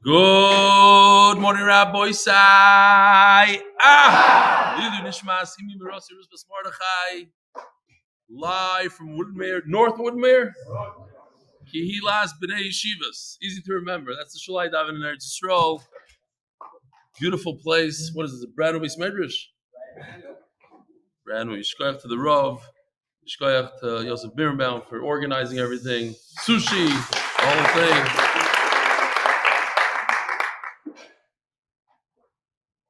Good morning, Rabbi Sai. Live from Woodmere, North Woodmere. Kihilas B'nai Yeshivas. Easy to remember. That's the Shalai Davin in Eretz Yisrael. Beautiful place. What is this? A brand new Medrash? Brand new. Yishkoyach to the Rav. Yishkoyach to Yosef Birnbaum for organizing everything. Sushi, the whole thing.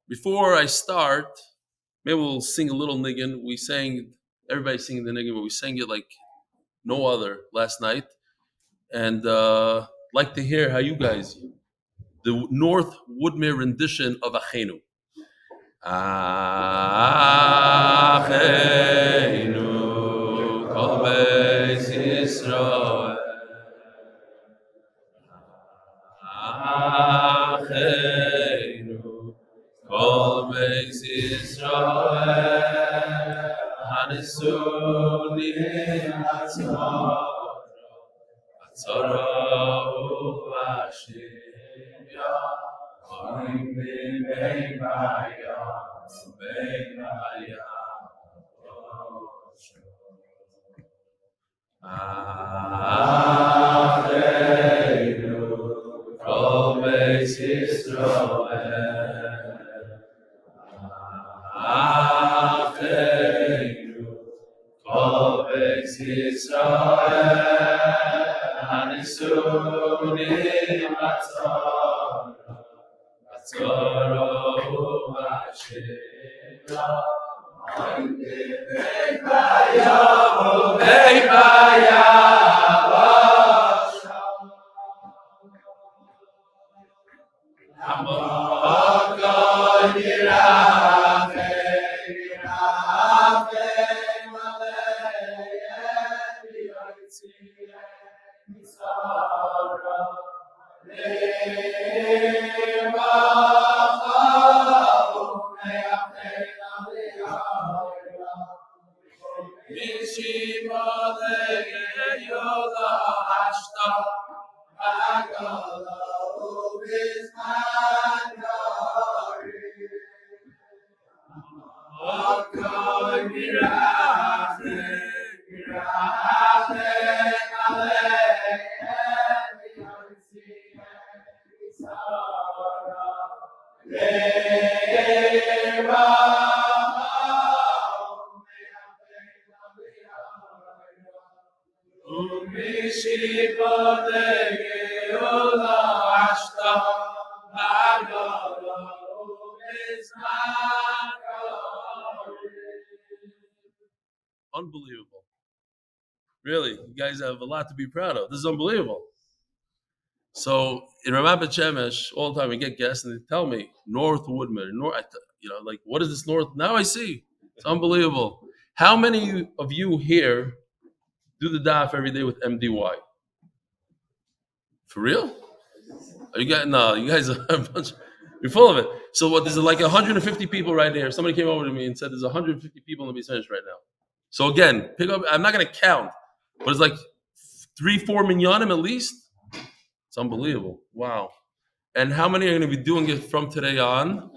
Before I start, maybe we'll sing a little niggin. Everybody's singing the niggin, but we sang it like no other last night. And like to hear how you guys, the North Woodmere rendition of Acheinu. Acheinu, Kol Beis Yisrael. Acheinu, Kol Beis Yisrael. Hanesuni Atzara Uvashivya. Acheinu, Kol Beis Yisrael. Acheinu, Kol Beis Yisrael. Hanesuni Atzara Uvashivya. Unbelievable. Really, you guys have a lot to be proud of. This is unbelievable. So in Ramat Bet Shemesh, all the time we get guests and they tell me North Woodmere, like what is this North? Now I see. It's unbelievable. How many of you here do the daf every day with MDY? For real? Are you guys? No, you guys are a bunch. You're full of it. So what? There's like 150 people right here. Somebody came over to me and said there's 150 people in the Beis right now. So again, pick up. I'm not going to count, but it's like 3-4 minyanim at least. It's unbelievable. Wow. And how many are going to be doing it from today on?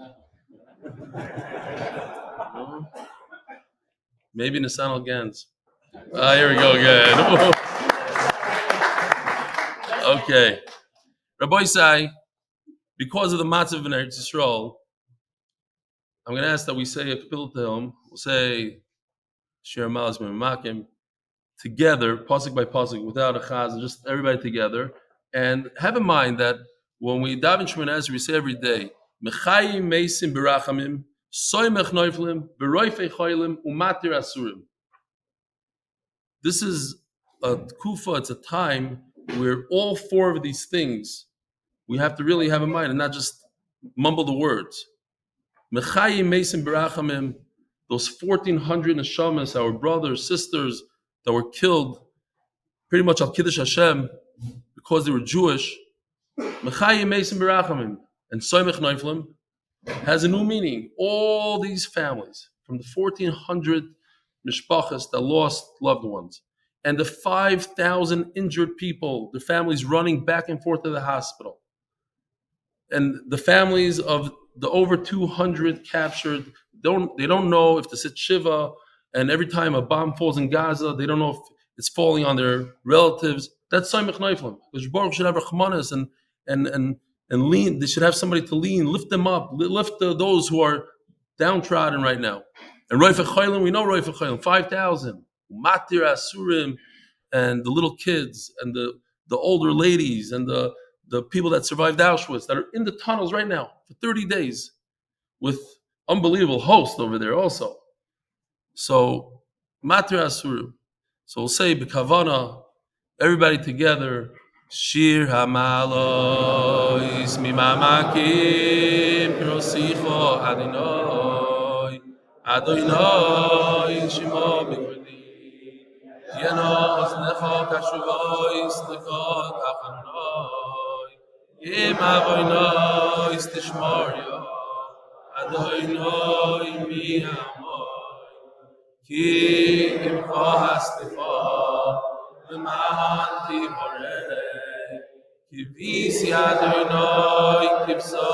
Maybe Nissan Gans. Here we go again. Okay. Rabbi Sai, because of the matzav in Eretz Yisrael, I'm going to ask that we say a kapil Tehillim. We'll say Shir Malas Makim together, pasuk by pasuk, without a chaz, just everybody together. And have in mind that when we daven Shemona Esrei, we say every day, Mechayim Meisim Berachamim, Soymech Noiflim, Beroifei Choilim, Umatir Asurim. This is a kufa, it's a time where all four of these things we have to really have in mind and not just mumble the words. Mechayim Meisim Berachamim, those 1,400 neshamas, our brothers, sisters that were killed pretty much al Kiddush Hashem because they were Jewish. Mechayim Meisim Berachamim and Soymech Noiflim has a new meaning. All these families from the 1,400 mishpachas that lost loved ones and the 5,000 injured people, the families running back and forth to the hospital. and the families of the over 200 captured they don't know if to sit shiva, and every time a bomb falls in Gaza, they don't know if it's falling on their relatives. That's Saimach Neiflim. Because Baruch should have Rachmanis and lean. They should have somebody to lift them up, lift those who are downtrodden right now. And Roif Achaylim, we know Roif Achaylim, 5,000. Matir Asurim, and the little kids, and the older ladies, and the people that survived Auschwitz that are in the tunnels right now for 30 days with unbelievable hosts over there also. So, Matir Asurim. So we'll say, B'kavana, everybody together, Shir HaMalois Mimamakim Pirosicho Adonai Adonai Shimo B'Kvedi Yenos Necho Kashuvois Necho Kachanoi Yim Avoinois Tishmorio Adonai Mi Amoi Ki Imcha Hastifa L'man Tiborei Ki Visi Adonai Kivsa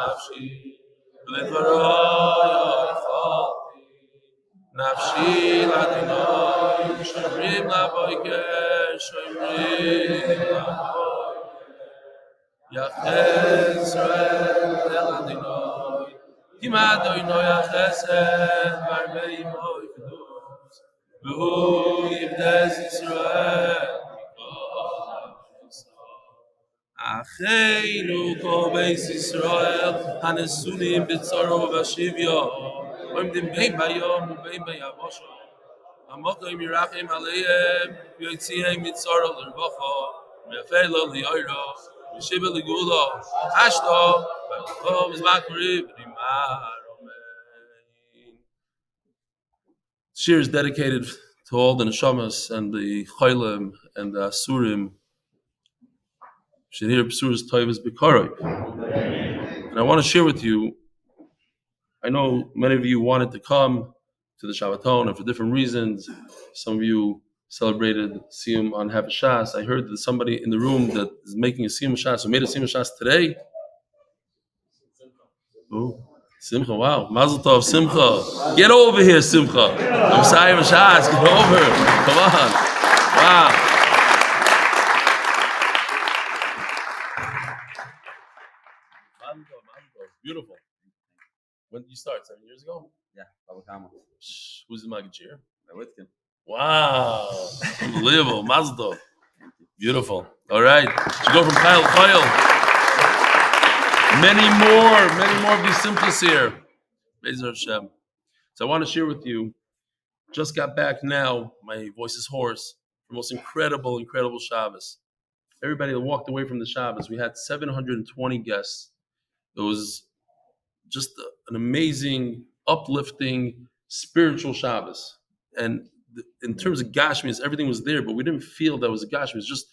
Nafshi L'dvaroi Yochalti Nafshi L'Adonai Shomrim L'Avoiker Shomrim L'Avoiker Yachez Yisrael El Adonai Kim Adonai Yachesed V'Armei Moi Kedus V'hu Yivdez Yisrael Acheinu Kol Beis Yisrael Hanesunim B'Tzaro V'Ashivyo Oimdim Bein Bayom U'Bein Bayavosho Amokim Yirachim Aleim V'Yotzihem B'Tzaro L'Rvocho V'Yafelo L'Yoiro V'Shiva L'Gulo Ashto V'Yachom Z'Makriv V'Nimar Amen. Shir is dedicated to all the neshamas and the chaylim and the asurim. Should hear Psuras Toivas B'Karoi. And I want to share with you, I know many of you wanted to come to the Shabbaton and for different reasons. Some of you celebrated Siyum on Half a Shas. I heard that somebody in the room that is making a Siyum Shas, who made a Siyum Shas today. Oh, Simcha, wow. Mazel Tov, Simcha. Get over here, Simcha. I'm sorry, Shas, get over. Come on. Wow. Beautiful. When did you start? 7 years ago? Yeah, Bava. Who's the Magachir? Wow. Wow. Unbelievable. Mazel Tov. Beautiful. All right. Should go from Kyle to Kyle. Many more of these simplest here. Be'ezer Hashem. So I want to share with you, just got back now, my voice is hoarse, the most incredible Shabbos. Everybody that walked away from the Shabbos, we had 720 guests. It was just an amazing, uplifting, spiritual Shabbos. And in terms of Gashmias, everything was there, but we didn't feel that was a Gashmias. It was just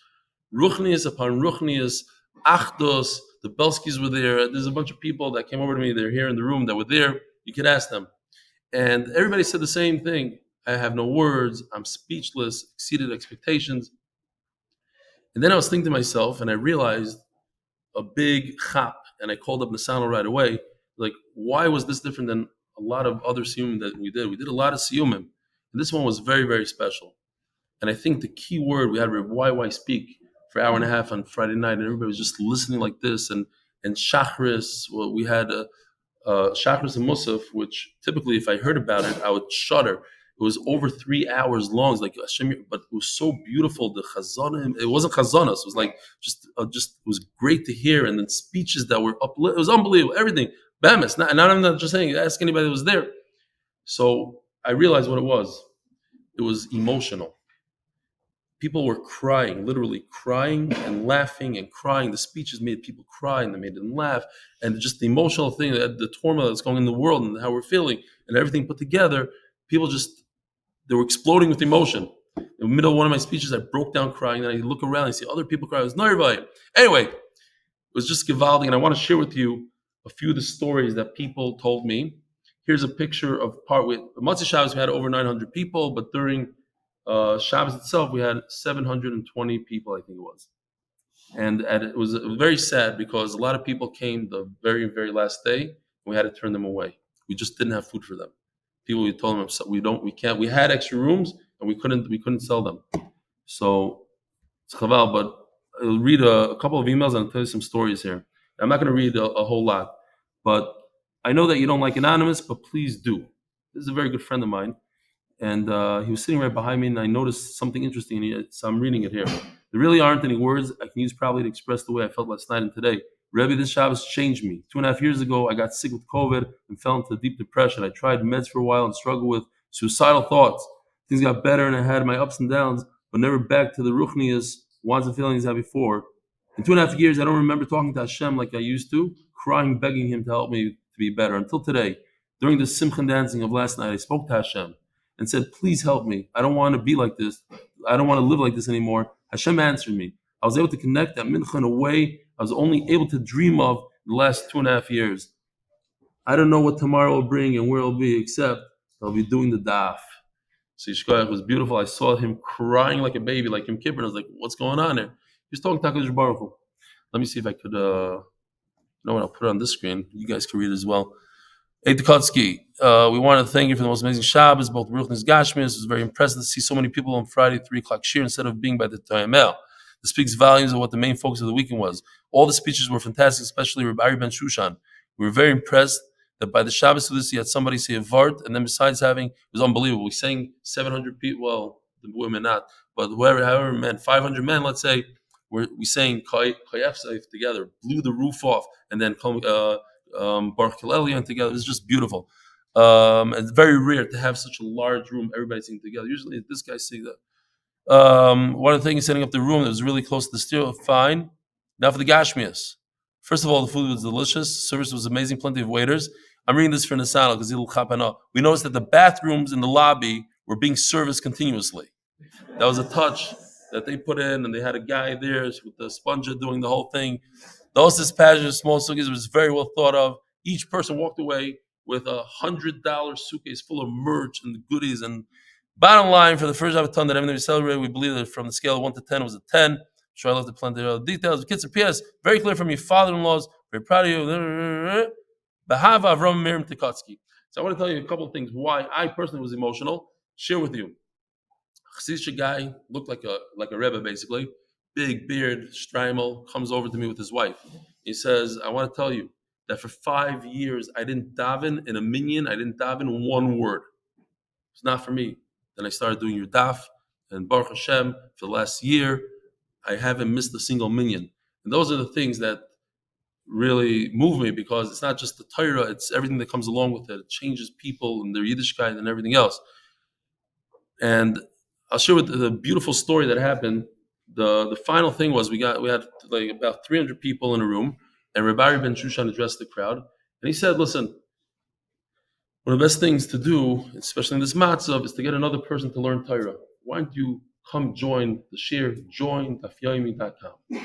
Ruchnias upon Ruchnias, Achdos, the Belskis were there. There's a bunch of people that came over to me. They're here in the room that were there. You could ask them. And everybody said the same thing. I have no words. I'm speechless, exceeded expectations. And then I was thinking to myself, and I realized a big chap, and I called up Nasano right away. Like, why was this different than a lot of other siyumim that we did? We did a lot of siyumim, and this one was very, very special. And I think the key word, we had Reb YY speak for an hour and a half on Friday night, and everybody was just listening like this. And Shachris, well, we had Shachris and Musaf, which typically, if I heard about it, I would shudder. It was over 3 hours long, like Hashem, but it was so beautiful. The chazanim, it wasn't chazanas. It was like just it was great to hear, and then speeches that were it was unbelievable. Everything, bemis. And I'm not just saying. Ask anybody that was there. So I realized what it was. It was emotional. People were crying, literally crying and laughing and crying. The speeches made people cry and they made them laugh, and just the emotional thing, the turmoil that's going in the world and how we're feeling, and everything put together. People they were exploding with emotion. In the middle of one of my speeches, I broke down crying, and I look around and I see other people crying. It was nervy. Anyway, it was just givaldi, and I want to share with you a few of the stories that people told me. Here's a picture of part with Matzah Shabbos. We had over 900 people, but during Shabbos itself, we had 720 people, I think it was. And it was very sad because a lot of people came the very, very last day, and we had to turn them away. We just didn't have food for them. People, we told them, "So we can't. We had extra rooms, and we couldn't sell them." So it's chaval, but I'll read a couple of emails and I'll tell you some stories here. I'm not going to read a whole lot, but I know that you don't like anonymous, but please do. This is a very good friend of mine, and he was sitting right behind me, and I noticed something interesting in it, so I'm reading it here. There really aren't any words I can use probably to express the way I felt last night and today. Rebbe, this Shabbos changed me. 2.5 years ago, I got sick with COVID and fell into deep depression. I tried meds for a while and struggled with suicidal thoughts. Things got better, and I had my ups and downs, but never back to the ruchnias, wants and feelings I had before. In 2.5 years, I don't remember talking to Hashem like I used to, crying, begging Him to help me to be better. Until today, during the simcha dancing of last night, I spoke to Hashem and said, "Please help me. I don't want to be like this. I don't want to live like this anymore." Hashem answered me. I was able to connect that mincha in a way I was only able to dream of the last 2.5 years. I don't know what tomorrow will bring and where it'll be, except I'll be doing the daf. So Yishkoyach was beautiful. I saw him crying like a baby, like Yom Kippur. And I was like, "What's going on there?" He was talking to HaKadosh Baruch Hu. Let me see if I could, you know what, I'll put it on this screen. You guys can read it as well. Hey, Tukotsky, we want to thank you for the most amazing Shabbos, both Ruch and Gashmias. It was very impressive to see so many people on Friday, 3 o'clock shir, instead of being by the Toyamel. This speaks volumes of what the main focus of the weekend was. All the speeches were fantastic, especially Rabbi Ben Shushan. We were very impressed that by the Shabbos of this, you had somebody say a Vart, and then besides having, it was unbelievable. We sang 700 people, well, the women not, but however men, 500 men, let's say, we sang Koyef Seif together, blew the roof off, and then Baruch Hillelion together. It's just beautiful. It's very rare to have such a large room, everybody singing together. Usually this guy sings that. One of the things, setting up the room that was really close to the stereo, fine. Now for the Gashmias. First of all, the food was delicious. Service was amazing, plenty of waiters. I'm reading this for Nasana because it'll chapana. We noticed that the bathrooms in the lobby were being serviced continuously. That was a touch that they put in, and they had a guy there with the sponge doing the whole thing. The hostess pageant of small suitcases was very well thought of. Each person walked away with $100 suitcase full of merch and goodies. And bottom line, for the first half of ton that everything we celebrated, we believe that from the scale of 1 to 10 was a 10. Sure, I left the plenty of other details. Kids and PS, very clear from your father-in-laws. Very proud of you. Bahava Avram Miriam Tikotsky. So I want to tell you a couple of things why I personally was emotional. Share with you. Chassidish guy looked like a rebbe basically, big beard, Streimel, comes over to me with his wife. He says, "I want to tell you that for 5 years I didn't daven in a minyan. I didn't daven one word. It's not for me." Then I started doing your daf, and Baruch Hashem for the last year I haven't missed a single minyan. And those are the things that really move me because it's not just the Torah; it's everything that comes along with it. It changes people and their Yiddishkeit and everything else. And I'll share with the beautiful story that happened. The final thing was we had like about 300 people in a room, and Rabbi Ben Shushan addressed the crowd, and he said, "Listen, one of the best things to do, especially in this matzav, is to get another person to learn Torah. Why don't you come join the shir? Join dafyomi.com.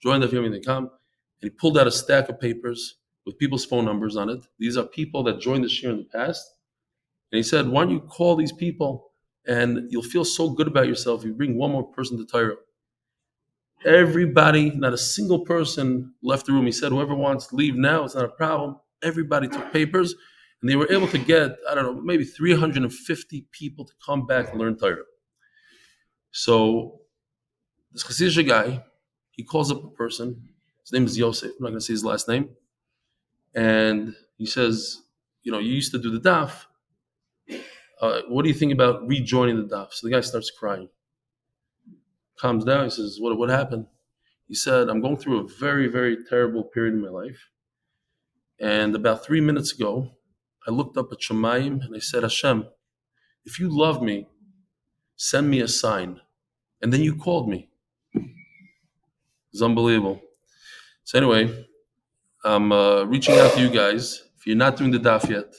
Join dafyomi.com." And he pulled out a stack of papers with people's phone numbers on it. These are people that joined the shir in the past, and he said, "Why don't you call these people? And you'll feel so good about yourself if you bring one more person to Torah." Everybody, not a single person left the room. He said, "Whoever wants to leave now, it's not a problem." Everybody took papers, and they were able to get, I don't know, maybe 350 people to come back and learn Torah. So this Chassidish guy, he calls up a person. His name is Yosef. I'm not going to say his last name. And he says, "You used to do the daf. What do you think about rejoining the daf?" So the guy starts crying. Calms down. He says, what happened? He said, "I'm going through a very, very terrible period in my life. And about 3 minutes ago, I looked up at Shemayim and I said, Hashem, if you love me, send me a sign." And then you called me." It's unbelievable. So anyway, I'm reaching out to you guys. If you're not doing the daf yet,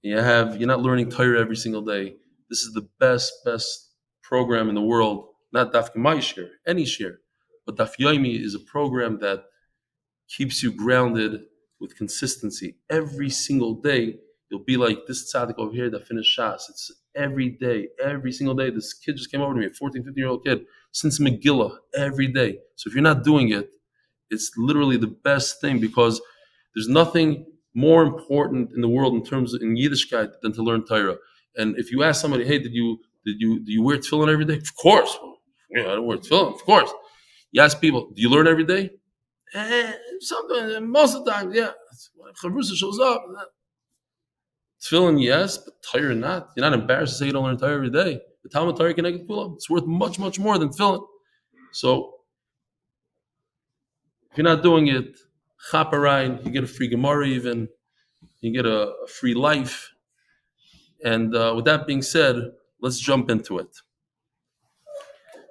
you're not learning Torah every single day, this is the best program in the world. Not Daf Yomi shir, any shir, but Daf Yomi is a program that keeps you grounded with consistency. Every single day, you'll be like this tzaddik over here that finished Shas. It's every day, every single day. This kid just came over to me, a 14, 15-year-old kid, since Megillah, every day. So if you're not doing it, it's literally the best thing, because there's nothing more important in the world in terms of in Yiddishkeit than to learn Torah. And if you ask somebody, hey, do you wear tefillin every day? Of course. Yeah, I don't wear tefillin. Of course. You ask people, do you learn every day? Sometimes, most of the time, yeah. Chavrusa shows up. Tefillin, yes, but Torah not. You're not embarrassed to say you don't learn Torah every day. The Talmud Torah connected Kula, it's worth much, much more than tefillin. So if you're not doing it, chaparine, you get a free Gemara even, you get a free life. And with that being said, let's jump into it.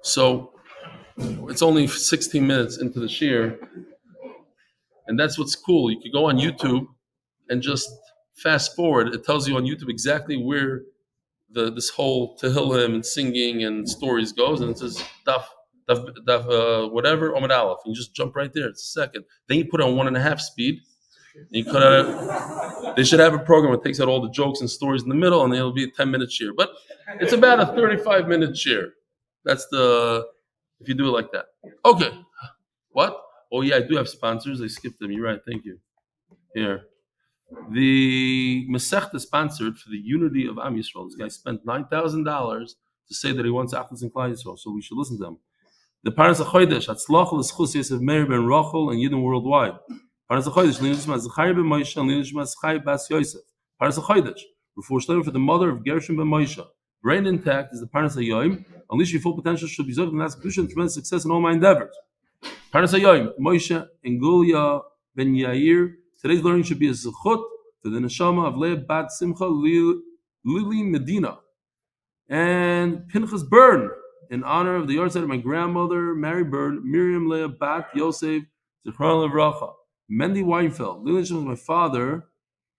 So it's only 16 minutes into the shir, and that's what's cool. You could go on YouTube and just fast forward. It tells you on YouTube exactly where this whole Tehillim and singing and stories goes, and it says Daf whatever Amud Aleph. You just jump right there. It's a second. Then you put on 1.5 speed. And you cut out. They should have a program that takes out all the jokes and stories in the middle, and it'll be a 10-minute shir. But it's about a 35-minute shir. That's if you do it like that. Okay. What? Oh yeah, I do have sponsors. I skipped them. You're right. Thank you. Here. The Masechta is sponsored for the unity of Am Yisrael. This guy spent $9,000 to say that he wants Achdus in Klal Yisrael, so we should listen to him. The Parnas HaChodesh, Hatzlach L'Schus Yosef Meir ben Rachel and Yidden worldwide. Parnas HaChodesh, Lina Shema Zechariah ben Moshe and Lina Shema Zechariah bas Yosef. Parnas HaChodesh, Refuah Shleima for the mother of Gershom ben Moshe. Brain intact is the Parnas HaYoim. Unleash your full potential should be Zod and ask Kiddushin tremendous success in all my endeavors. Parnas HaYoim, Moshe and Gulia ben Yair. Today's learning should be a zechut to the neshama of Leah bat Simcha Lili Medina and Pinchas Byrne in honor of the yahrzeit of my grandmother Mary Byrne, Miriam Leah bat Yosef Zichron Levracha, Mendy Weinfeld. Lili was my father,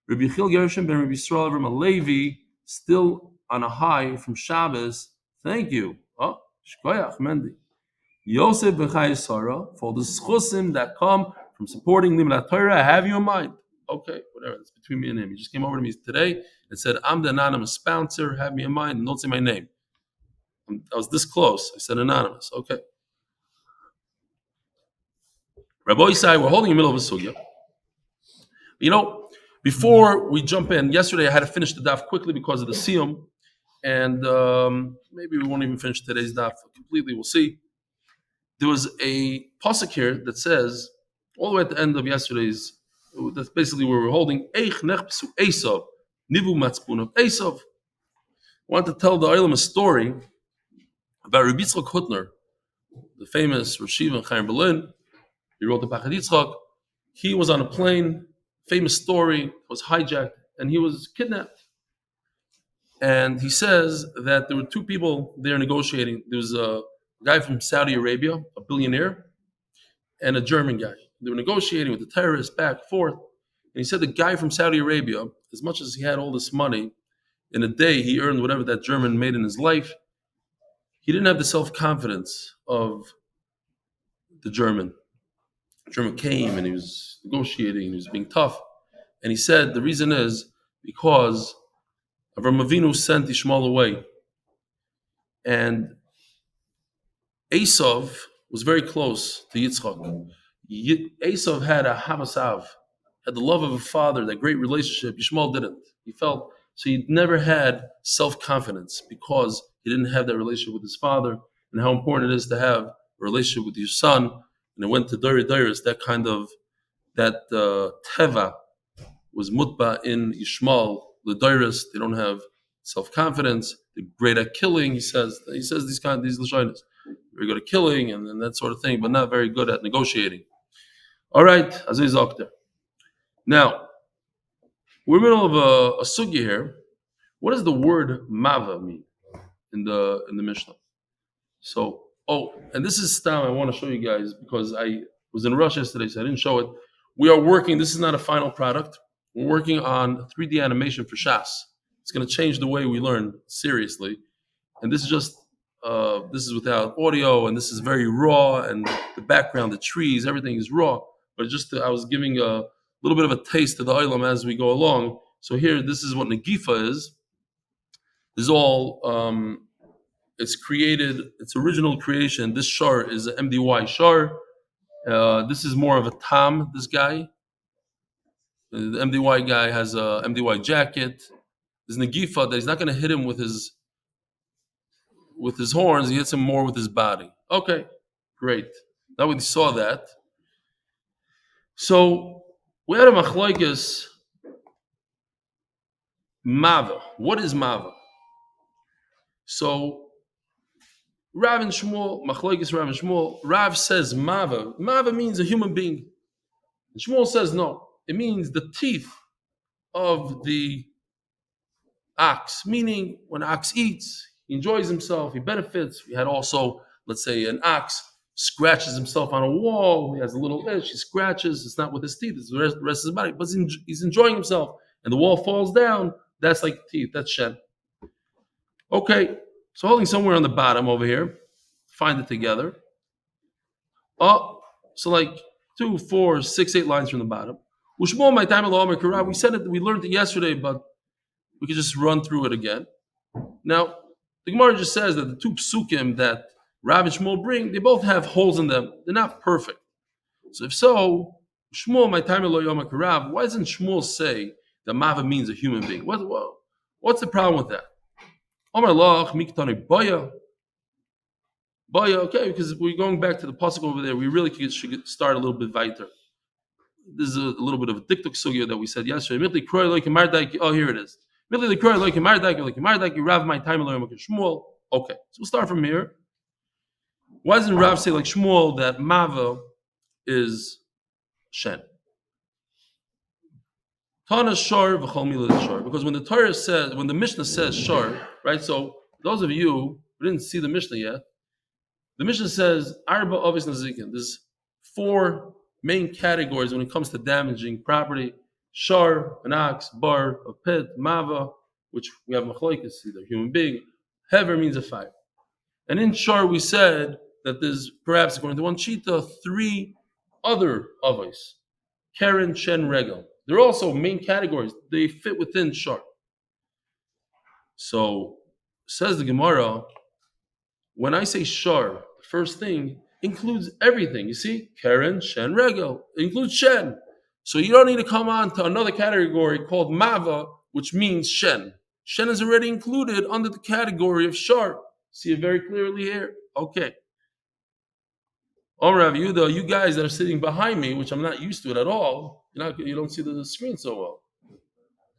Rabbi Chil Gershom ben Rabbi Yisrael Avram Alevi, still on a high from Shabbos. Thank you. Oh, shkoyach Mendy. Yosef ben Chai Sarah, for all the schusim that come from supporting Limud Torah. I have you in mind. Okay, whatever. It's between me and him. He just came over to me today and said, I'm the anonymous sponsor. Have me in mind and don't say my name. I was this close. I said anonymous. Okay. Rabbi Isai, we're holding in the middle of a sugya. You know, before we jump in, yesterday I had to finish the daf quickly because of the siyum. And maybe we won't even finish today's daf completely. We'll see. There was a pasuk here that says, all the way at the end of yesterday's, that's basically where we're holding. Eich nechbesu Esav, nivu matzpun of Esav. I want to tell the Olam a story about Rabbi Yitzchak Hutner, the famous Rosh Yeshiva in Chaim Berlin. He wrote the Pachad Yitzchak. He was on a plane, famous story, was hijacked, and he was kidnapped. And he says that there were two people there negotiating. There was a guy from Saudi Arabia, a billionaire, and a German guy. They were negotiating with the terrorists back and forth. And he said the guy from Saudi Arabia, as much as he had all this money, in a day he earned whatever that German made in his life. He didn't have the self-confidence of the German. The German came and he was negotiating and he was being tough. And he said the reason is because Avraham Avinu sent Ishmael away. And Esav was very close to Yitzchak. Esav had a havasav, had the love of a father, that great relationship. Yishmael didn't. He felt, so he never had self-confidence because he didn't have that relationship with his father, and how important it is to have a relationship with your son. And it went to Dori Dairis, that kind of, that teva was mutba in Yishmael. The Dairis, they don't have self-confidence. They're great at killing. He says these lashonos. Very good at killing and that sort of thing, but not very good at negotiating. All right, Azay Zokter. Now, we're in the middle of a sugya here. What does the word mava mean in the Mishnah? So, and this is stam I want to show you guys because I was in Russia yesterday, so I didn't show it. We are working, this is not a final product. We're working on 3D animation for Shas. It's going to change the way we learn seriously. And this is just this is without audio, and this is very raw, and the background, the trees, everything is raw. But I was giving a little bit of a taste to the Olam as we go along, So here, this is what Nagifa is. This is all, it's created, its original creation. This shar is an MDY shar. This is more of a Tam, this guy. The MDY guy has a MDY jacket. There's Nagifa that he's not going to hit him with his horns. He hits him more with his body. Okay, great. Now we saw that. So we had a machlokes Mava. What is Mava? So Rav and Shmuel, machlokes Rav and Shmuel. Rav says Mava. Mava means a human being. And Shmuel says no. It means the teeth of the ox. Meaning, when an ox eats, he enjoys himself. He benefits. We had also, let's say, an ox scratches himself on a wall. He has a little itch. He scratches. It's not with his teeth. It's the rest of his body. But he's enjoying himself. And the wall falls down. That's like teeth. That's shen. Okay. So holding somewhere on the bottom over here. Find it together. Oh, so like 2, 4, 6, 8 lines from the bottom. We said it. We learned it yesterday, but we could just run through it again. Now, the Gemara just says that the 2 psukim that Rav and Shmuel bring, they both have holes in them. They're not perfect. So if so, Shmuel, my time lo yom karav, why doesn't Shmuel say that Mava means a human being? What's the problem with that? Omar lach miktani baya. Baya, okay, because we're going back to the pasuk over there. We really should start a little bit weiter. This is a little bit of a diktuk sugya that we said yesterday. Oh, here it is. Rav my time lo yom Shmuel. Okay, so we'll start from here. Why doesn't Rav say like Shmuel that Mava is Shen? Tana Shar v'chol milah Shar. Because when the Torah says, when the Mishnah says Shar, right? So those of you who didn't see the Mishnah yet, the Mishnah says Arba Avis Nazikin. There's 4 main categories when it comes to damaging property: Shar, an ox; Bar, a pit; Mava, which we have machlokes, either human being; Hever means a fire. And in Shar we said that there's, perhaps according to one shita, 3 other avos: Keren, Shen, Regel. They're also main categories. They fit within Shar. So says the Gemara, when I say Shar, the first thing includes everything. You see, Keren, Shen, Regel. It includes Shen. So you don't need to come on to another category called Mava, which means Shen. Shen is already included under the category of Shar. See it very clearly here. Okay. Rav Yehuda, you guys that are sitting behind me, which I'm not used to it at all, you don't see the screen so well.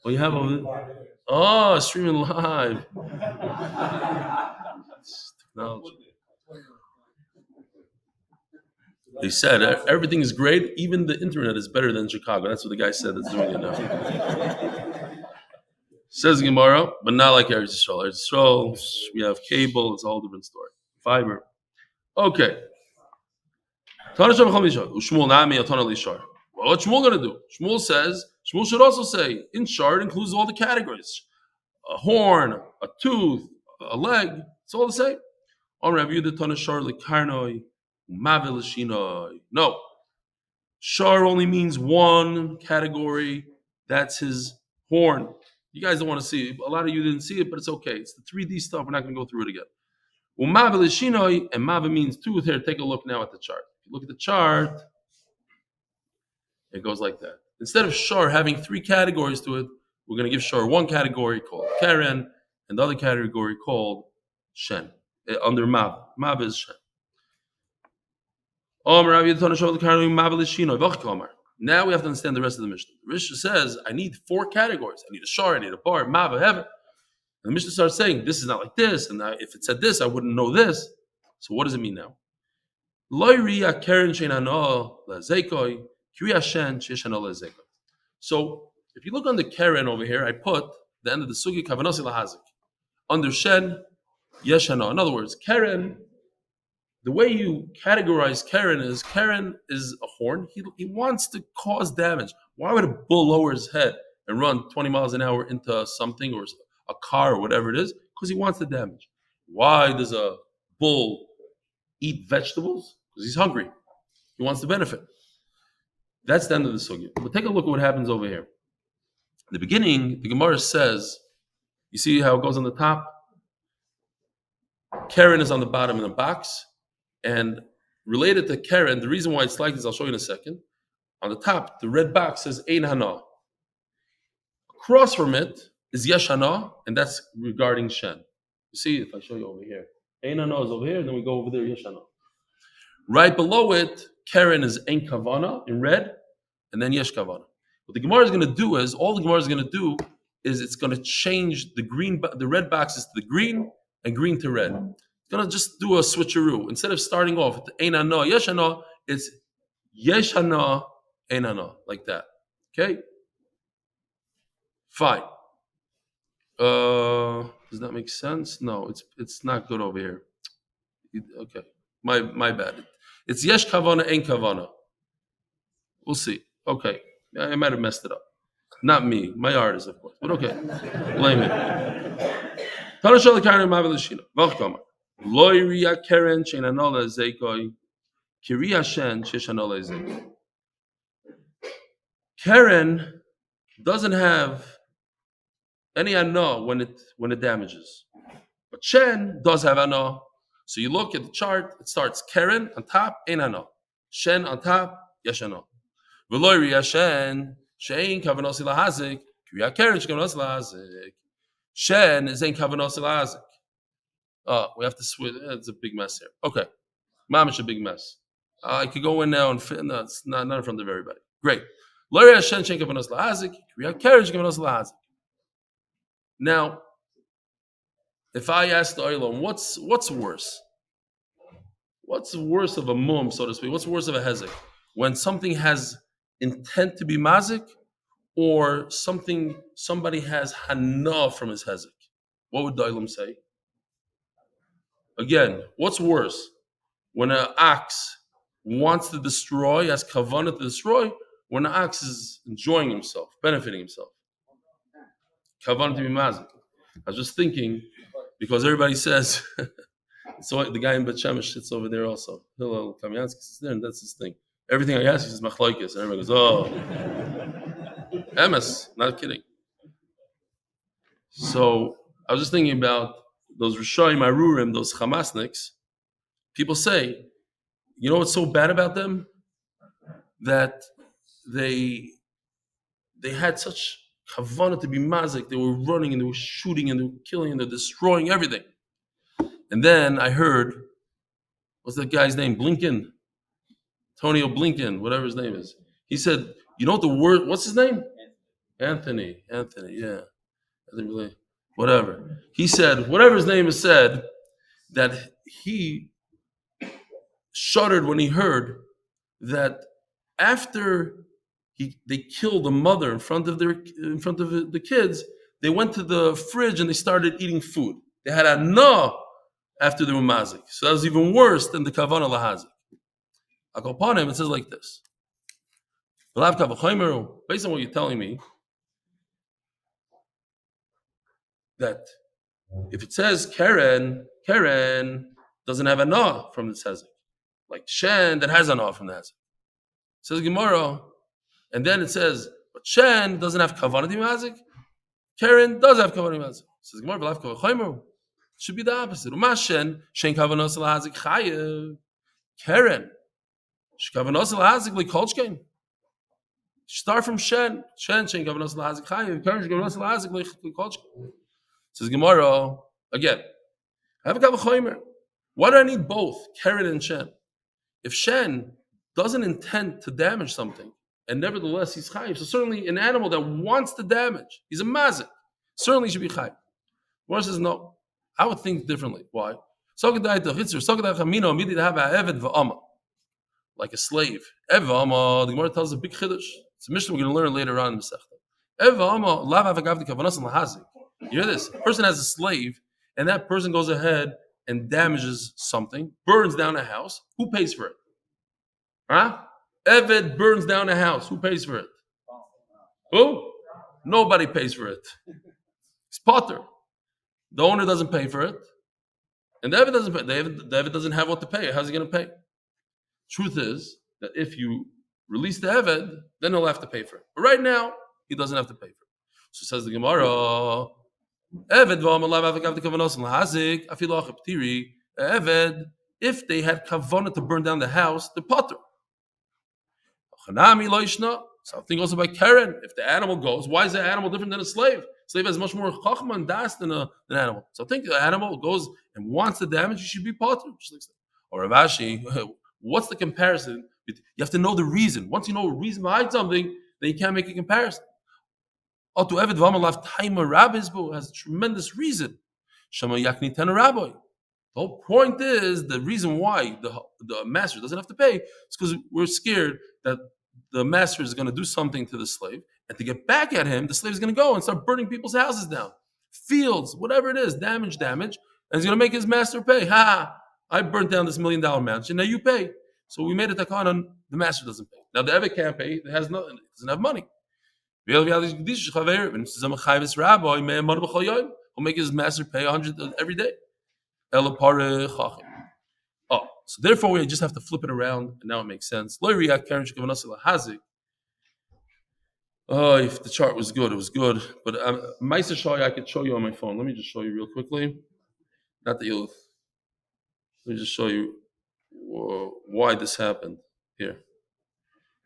Oh, you have a streaming live. Technology. They said everything is great, even the internet is better than Chicago. That's what the guy said that's doing it now. Says Gemara, but not like Eretz Yisrael. Eretz Yisrael, we have cable, it's a whole different story. Fiber. Okay. Well, what's Shmuel going to do? Shmuel should also say, in Shar, it includes all the categories. A horn, a tooth, a leg, it's all the same. No. Shar only means one category. That's his horn. You guys don't want to see it. A lot of you didn't see it, but it's okay. It's the 3D stuff. We're not going to go through it again. And Mava means tooth. Here, take a look now at the chart. If you look at the chart, it goes like that. Instead of Shar having 3 categories to it, we're going to give Shar one category called Keren and the other category called Shen. Under Mava. Mava is Shen. Now we have to understand the rest of the Mishnah. The Mishnah says, I need 4 categories. I need a Shar, I need a Bar, Mava, Heaven. And the Mishnah starts saying, this is not like this, and if it said this, I wouldn't know this. So what does it mean now? So if you look on the Keren over here, I put the end of the Sugi Kavanasi Lahazik. Under Shen, Yeshana. In other words, Keren, the way you categorize Keren is a horn. He wants to cause damage. Why would a bull lower his head and run 20 miles an hour into something or a car or whatever it is? Because he wants the damage. Why does a bull eat vegetables? Because he's hungry. He wants to benefit. That's the end of the sugya. But take a look at what happens over here. the beginning, the Gemara says, you see how it goes on the top? Karen is on the bottom in the box. And related to Karen, the reason why it's like this, I'll show you in a second. On the top, the red box says Ein Hana. Across from it is Yesh Hana, and that's regarding Shen. You see, if I show you over here, Ein Hana is over here, and then we go over there, Yesh Hana. Right below it, Karen is Ein Kavana in red, and then Yesh Kavana. What the Gemara is going to do is, all the Gemara is going to do is it's going to change the red boxes to the green, and green to red. It's going to just do a switcheroo. Instead of starting off with Ein Hana, Yesh Hana, it's Yesh Hana, Ein Hana, like that. Okay? Fine. Does that make sense? No, it's not good over here. Okay, my bad. It's Yesh Kavana, Ein Kavana. We'll see. Okay, I might have messed it up. Not me, my artist, of course. But okay, blame it. Tanashal Karen Mavelishina. Welcome. Loiria Karen Shenanola Zeikoi. Kiria Shen Sheshanola Zeikoi. Karen doesn't have any ana when it damages, but Shen does have ana. So you look at the chart; it starts Karen on top, ein ana. Shen on top, yesh ana. V'lo riya Shen shein kavanos lahazik. Kriya Karen shekavanos lahazik. Shen is ein kavanos lahazik. Oh, we have to switch. It's a big mess here. Okay, mamish a big mess. I could go in now and fit. No, it's not in front of everybody. Great. Lo riya Shen shein kavanos lahazik. Kriya Karen shekavanos lahazik. Now, if I ask the Olam, what's worse? What's worse of a mum, so to speak? What's worse of a hezek? When something has intent to be mazik, or somebody has hana from his hezek? What would the Olam say? Again, what's worse? When an ox wants to destroy, has kavanah to destroy, when an ox is enjoying himself, benefiting himself. Kavanah to be mazik. I was just thinking, because everybody says, so the guy in Bet Shemesh sits over there also. Hillel Kamyansky sits there, and that's his thing. Everything I ask, he says machlokes, and everybody goes, oh, emes, not kidding. So I was just thinking about those Rishoyim Arurim, those Hamasniks. People say, you know what's so bad about them? That they had such kavanah to be mazik. They were running and they were shooting and they were killing and they're destroying everything. And then I heard, what's that guy's name? Blinken, Antonio Blinken, whatever his name is. He said, you know what the word? What's his name? Anthony. Yeah, whatever. He said, whatever his name is, said that he shuddered when he heard that after they killed the mother in front of the kids, they went to the fridge and they started eating food. They had a no after they were mazik. So that was even worse than the kavanah lahazik. Akopanim, it says like this. Based on what you're telling me, that if it says Karen doesn't have a na from the hezek, like Shen that has a na from the hezek. It says Gemara. And then it says, but Shen doesn't have kavanah to be mazik. Karen does have kavanah to be mazik. It says Gemara, it should be the opposite. Shen kavanah lahazik chayev. Karen kavanah lahazik likolchkein. Start from Shen kavanah lahazik chayev. Karen kavanah lahazik likolchkein. It says Gemara again. I have a kavanah. Why do I need both Karen and Shen? If Shen doesn't intend to damage something, and nevertheless he's chayiv. So certainly an animal that wants to damage, he's a mazik, certainly should be chayiv. One says no. I would think differently. Why? Like a slave. The Gemara tells us a big chiddush. It's a mission we're going to learn later on in the Masechta. You hear this? A person has a slave, and that person goes ahead and damages something, burns down a house. Who pays for it? Huh? Eved burns down a house. Who pays for it? Who? Nobody pays for it. It's Potter. The owner doesn't pay for it. And the Eved doesn't pay. The Eved doesn't have what to pay. How's he going to pay? Truth is that if you release the Eved, then he'll have to pay for it. But right now, he doesn't have to pay for it. So says the Gemara, Eved v'amalav avagav the kavanos lahazik afiloch ptiri. Eved, if they had kavanah to burn down the house, the potter. Chanami loishna. Something also by Karen. If the animal goes, why is the animal different than a slave? Slave has much more chachma and das than an animal. So I think the animal goes and wants the damage, you should be potter. Or Ravashi, what's the comparison? You have to know the reason. Once you know a reason behind something, then you can't make a comparison. To Eved Vamalav Taima Rabbisbu has a tremendous reason. Shama Yakni Tena Rabbi. The whole point is the reason why the master doesn't have to pay is because we're scared that the master is going to do something to the slave, and to get back at him, the slave is going to go and start burning people's houses down, fields, whatever it is, damage, and he's going to make his master pay. I burnt down this $1 million mansion, now you pay. So we made a takan on the master doesn't pay. Now the Eved can't pay, it has nothing, it doesn't have money. He'll make his master pay 100 every day. Oh, so therefore we just have to flip it around, and now it makes sense. Oh, if the chart was good, it was good. But Meiser Shai, I could show you on my phone. Let me just show you real quickly. Not that you'll. Let me just show you why this happened. Here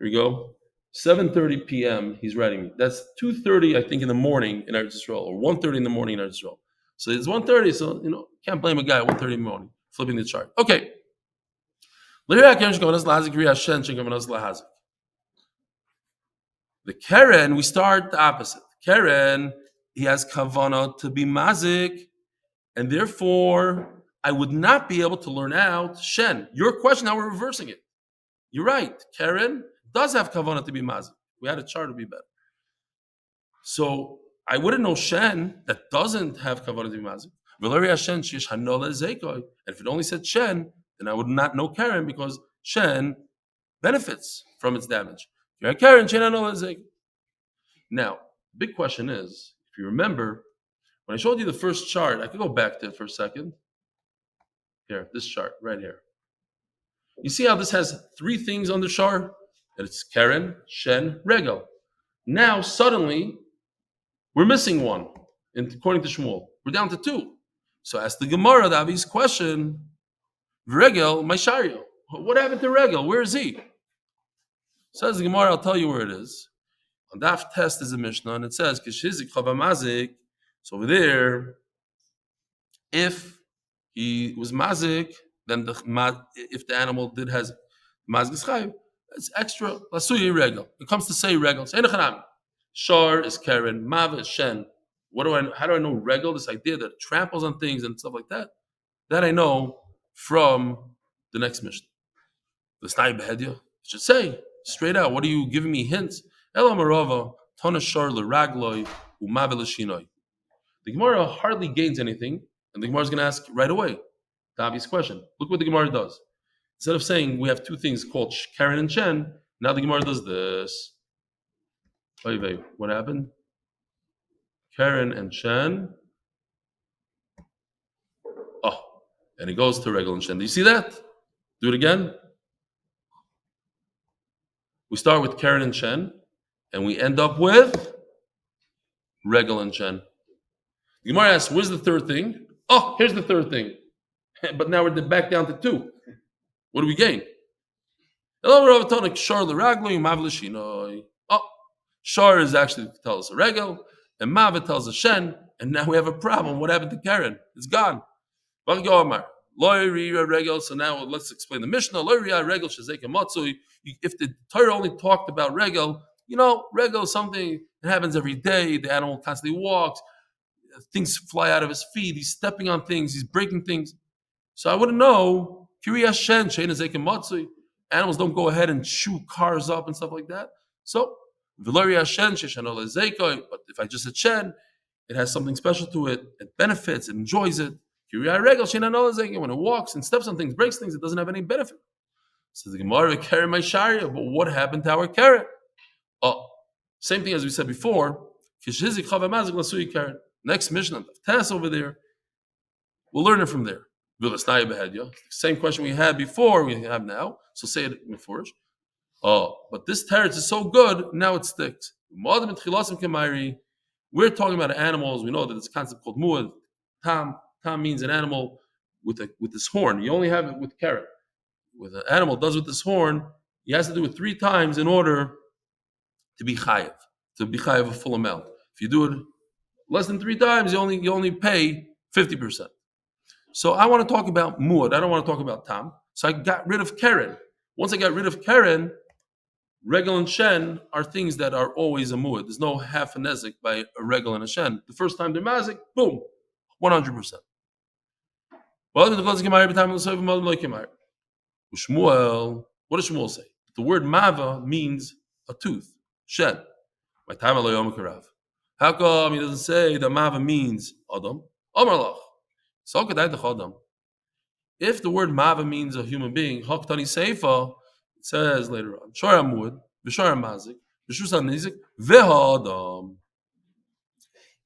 we go. 7:30 p.m. He's writing me. That's 2:30, I think, in the morning in Eretz Yisrael, or 1:30 in the morning in Eretz Yisrael. So it's 1:30. So can't blame a guy at 1:30 in the morning flipping the chart. Okay. The Keren, we start the opposite. Keren, he has kavana to be mazik, and therefore I would not be able to learn out Shen. Your question, now we're reversing it. You're right. Keren does have kavana to be mazik. We had a chart to be better. So I wouldn't know Shen that doesn't have kavana to be mazik. And if it only said Shen, then I would not know Keren because Shen benefits from its damage. Now, big question is, if you remember, when I showed you the first chart, I could go back to it for a second. Here, this chart right here. You see how this has 3 things on the chart? That it's Keren, Shen, Regel. Now, suddenly, we're missing one, according to Shmuel. We're down to 2. So ask the Gemara, the Avi's question, Regel, Maishario. What happened to Regel? Where is he? Says the Gemara, I'll tell you where it is. On Daf Test is a Mishnah, and it says, Kishizik Chavamazik. So over there, if he was mazik, then if the animal did has mazik chayiv, it's extra lasuyi regel. It comes to say regel. Shar is Karen, Mav is Shen. How do I know regel? This idea that it tramples on things and stuff like that. That I know from the next Mishnah. The Snai Behedya should say straight out. What are you giving me hints? The Gemara hardly gains anything, and the Gemara is going to ask right away the obvious question. Look what the Gemara does. Instead of saying we have 2 things called Karen and Shen, now the Gemara does this. What happened? Karen and Shen. Oh, and it goes to Regel and Shen. Do you see that? Do it again. We start with Karen and Shen, and we end up with Regel and Shen. The Gemara asks, where's the 3rd thing? Oh, here's the 3rd thing. But now we're back down to 2. What do we gain? Oh, Shar is actually tells us a Regel, and Mava tells us Shen, and now we have a problem. What happened to Karen? It's gone. So now let's explain the Mishnah. If the Torah only talked about Regel, Regel is something that happens every day. The animal constantly walks. Things fly out of his feet. He's stepping on things. He's breaking things. So I wouldn't know. Animals don't go ahead and shoot cars up and stuff like that. So, but if I just said Shen, it has something special to it. It benefits. It enjoys it. When it walks and steps on things, breaks things, it doesn't have any benefit. So the Gemara carry my sharia, but what happened to our carrot? Oh, same thing as we said before. Next Mishnah, Tess over there. We'll learn it from there. Same question we had before, we have now. So say it in Furish. Oh, but this teretz is so good, now it sticks. We're talking about animals. We know that there's a concept called muad. Tam means an animal with this horn. You only have it with carrot. With an animal does with this horn, he has to do it 3 times in order to be chayiv a full amount. If you do it less than 3 times, you only pay 50%. So I want to talk about muad. I don't want to talk about tam. So I got rid of keren. Once I got rid of keren, regel and shen are things that are always a muad. There's no half a nezik by a regel and a shen. The first time they're mazik, boom, 100%. What does Shmuel say? The word mava means a tooth, shen. How come he doesn't say that mava means adam? If the word mava means a human being, haktani seifa, it says later on, shor amud, v'shor mazik, v'shus nizik, v'hadam.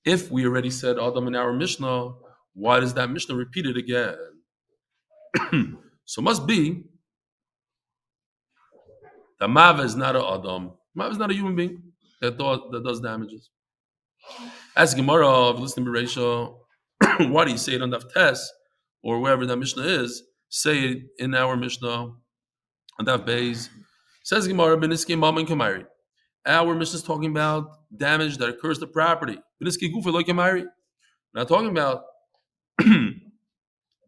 If we already said adam in our Mishnah, why does that Mishnah repeat it again? So must be that mava is not a adam. Mava is not a human being that does damages. Ask Gemara, listen to Bereisha, why do you say it on Daf Tes or wherever that Mishnah is? Say it in our Mishnah on Daf Beis. Says Gemara, Beniski Mama and Kamari. Our Mishnah is talking about damage that occurs to property. Beniski Gufa like Kamari. We're not talking about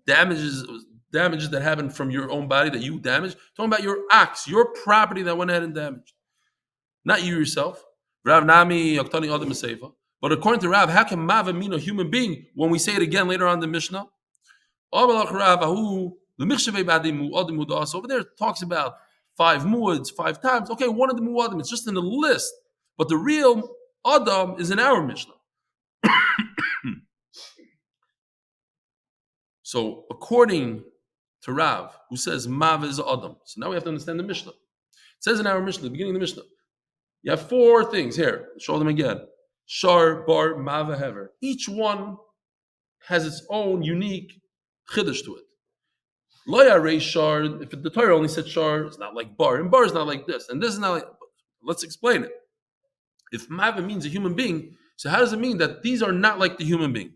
damages that happen from your own body that you damaged. We're talking about your ox, your property that went ahead and damaged. Not you yourself. Rav Nami Yaktani Adam Seifa. But according to Rav, how can Mava mean a human being when we say it again later on in the Mishnah? Over there it talks about 5 muads, 5 times. Okay, one of the muadim, it's just in the list. But the real Adam is in our Mishnah. So according to Rav, who says Mava is Adam. So now we have to understand the Mishnah. It says in our Mishnah, the beginning of the Mishnah, you have 4 things here. Show them again. Shar, bar, mava, hever. Each one has its own unique chiddush to it. Lo yarei shar. If the Torah only said shar, it's not like bar, and bar is not like this, and this is not like. Let's explain it. If mava means a human being, so how does it mean that these are not like the human being?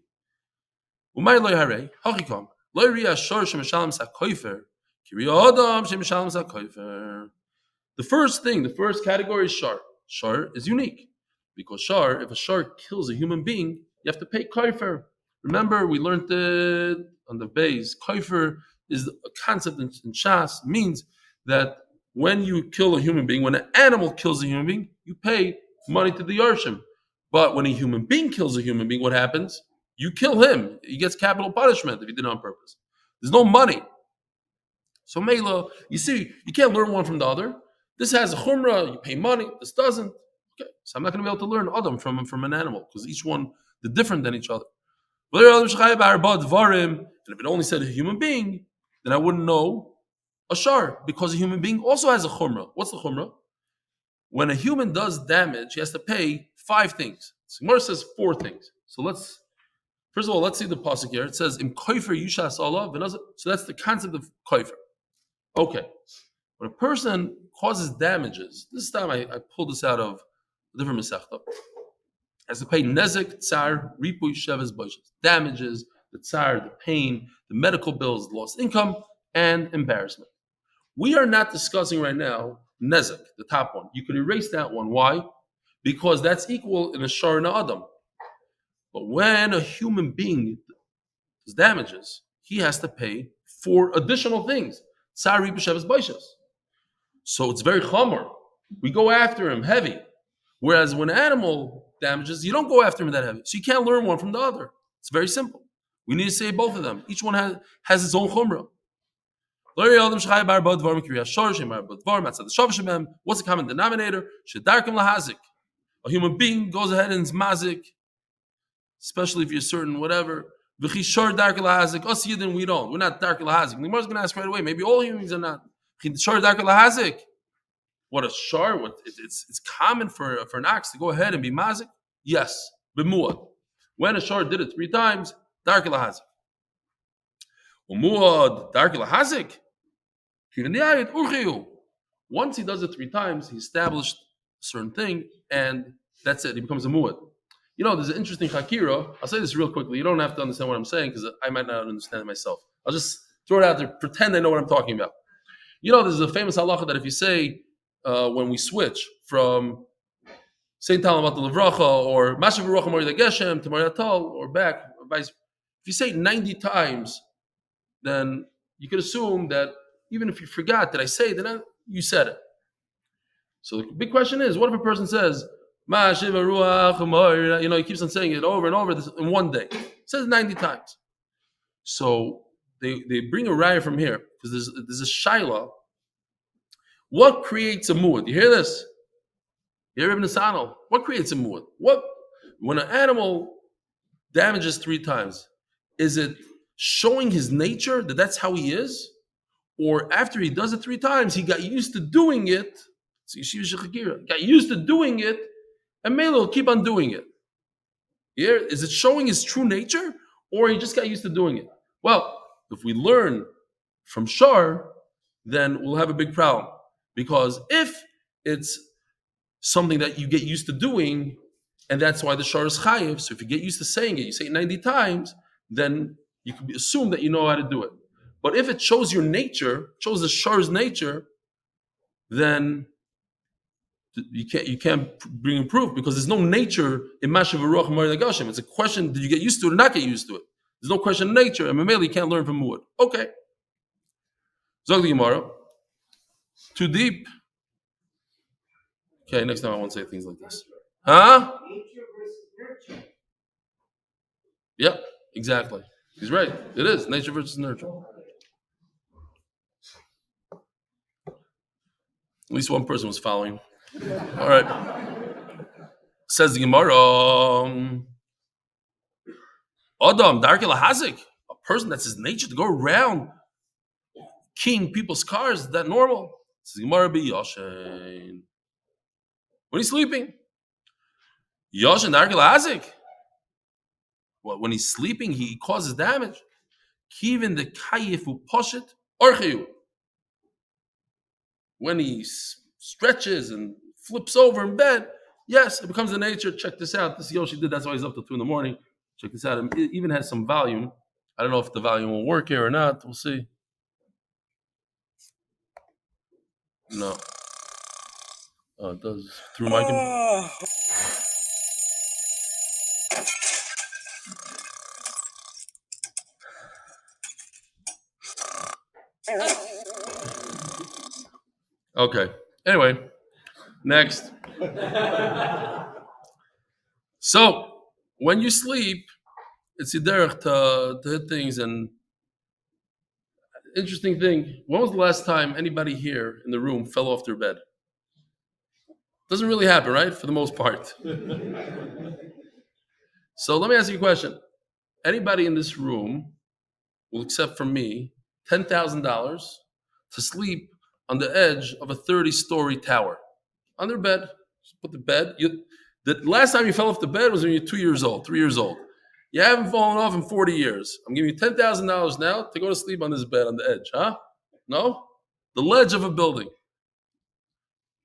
Umay lo yarei hachikam lo yarei shar shemishalim sakoifer kiriya adam shemishalim sakoifer. The first category is shar. Shar is unique. Because if a shar kills a human being, you have to pay kaifer. Remember, we learned it on the base. Kaifer is a concept in Shas, means that when you kill a human being, when an animal kills a human being, you pay money to the Yarshim. But when a human being kills a human being, what happens? You kill him. He gets capital punishment if he did it on purpose. There's no money. So Mela, you see, you can't learn one from the other. This has a chumrah, you pay money. This doesn't. Okay, so I'm not going to be able to learn Adam from an animal because each one they're different than each other. And if it only said a human being, then I wouldn't know a shar because a human being also has a chumrah. What's the chumrah? When a human does damage, he has to pay 5 things. So Gemara says 4 things. So first of all, let's see the pasuk here. It says, "Im koifer yushas Allah." So that's the concept of koifer. Okay, when a person causes damages, this time I pulled this out of a different mesechta, has to pay nezek, tsar, ripuy, sheves, boishes, damages, the tsar, the pain, the medical bills, lost income, and embarrassment. We are not discussing right now nezek, the top one. You could erase that one. Why? Because that's equal in a shar and a adam. But when a human being does damages, he has to pay 4 additional things. Tsar, ripuy, sheves, boishes. So it's very chomer. We go after him heavy. Whereas when an animal damages, you don't go after him that heavy. So you can't learn one from the other. It's very simple. We need to say both of them. Each one has its own chumrah. What's the common denominator? A human being goes ahead and is mazik, especially if you're certain whatever. Us Yidden, we don't. We're not dark lahazik. The Gemara's going to ask right away. Maybe all humans are not. What a shar? It's common for an ox to go ahead and be mazik. Yes, b'muad. When a shar did it 3 times, dark lahazik. Umuad dark lahazik. Once he does it 3 times, he established a certain thing, and that's it. He becomes a muad. There's an interesting hakira. I'll say this real quickly. You don't have to understand what I'm saying because I might not understand it myself. I'll just throw it out there, pretend I know what I'm talking about. There's a famous halacha that if you say when we switch from Saint Talamat Levracha or Mashav Ruach Mori Geshem to Mariatal or back, or vice. If you say it 90 times, then you could assume that even if you forgot that I say it, then you said it. So the big question is, what if a person says, Mashav Ruach Mori, he keeps on saying it over and over in one day. He says it 90 times. So they bring a raya from here because there's a shaila. What creates a muad? You hear this? You hear Ibn Sanal? What creates a muad? When an animal damages 3 times, is it showing his nature that that's how he is? Or after he does it 3 times, he got used to doing it. Got used to doing it, and Mela will keep on doing it. Yeah? Is it showing his true nature? Or he just got used to doing it? Well, if we learn from Shar, then we'll have a big problem. Because if it's something that you get used to doing, and that's why the Shar is chayiv, so if you get used to saying it, you say it 90 times, then you can assume that you know how to do it. But if it shows your nature, shows the Shar's nature, then you can't bring in proof because there's no nature in Mashav Ruach Mari Nagashim. It's a question: did you get used to it or not get used to it? There's no question of nature, and Mameli can't learn from Muad. Okay. Zog the Gemara. Too deep. Okay, next time I won't say things like this. Huh? Nature versus nurture. Yeah, exactly. He's right. It is nature versus nurture. At least one person was following. All right. Says the Gemara, Adam, Darkela Hazik, a person that's his nature to go around keying people's cars, is that normal? Says the Gemara, be Yoshen. When he's sleeping. Yoshen Darkela Hazik. When he's sleeping, he causes damage. Kivin the Kayifu Poshet Orcheyu. When he stretches and flips over in bed, yes, it becomes a nature. Check this out. This Yoshi did. That's why he's up till 2 a.m. Check this out. It even has some volume. I don't know if the volume will work here or not. We'll see. No. Oh, it does. Through my computer. Okay. Anyway, next. So, when you sleep, it's derech to hit things. And interesting thing, when was the last time anybody here in the room fell off their bed? Doesn't really happen, right? For the most part. So let me ask you a question. Anybody in this room will accept from me $10,000 to sleep on the edge of a 30-story tower? On their bed. Just put the bed. The last time you fell off the bed was when you were 2 years old, 3 years old. You haven't fallen off in 40 years. I'm giving you $10,000 now to go to sleep on this bed on the edge, huh? No? The ledge of a building.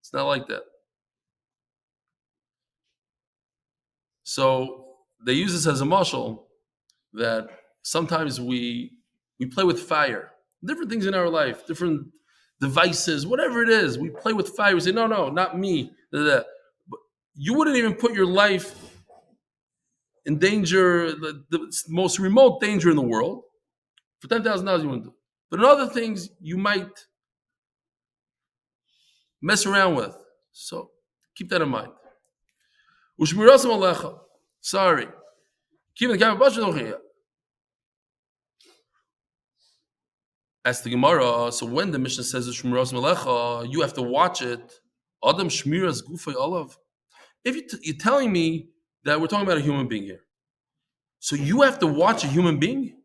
It's not like that. So they use this as a mashal that sometimes we play with fire. Different things in our life, different devices, whatever it is. We play with fire. We say, no, not me. But you wouldn't even put your life in danger, the most remote danger in the world. For $10,000, you wouldn't do it. But in other things, you might mess around with. So keep that in mind. Sorry. Ask the Gemara, so when the Mishnah says you have to watch it. Adam Shmiras Gufay Olav. If you're telling me that we're talking about a human being here, so you have to watch a human being?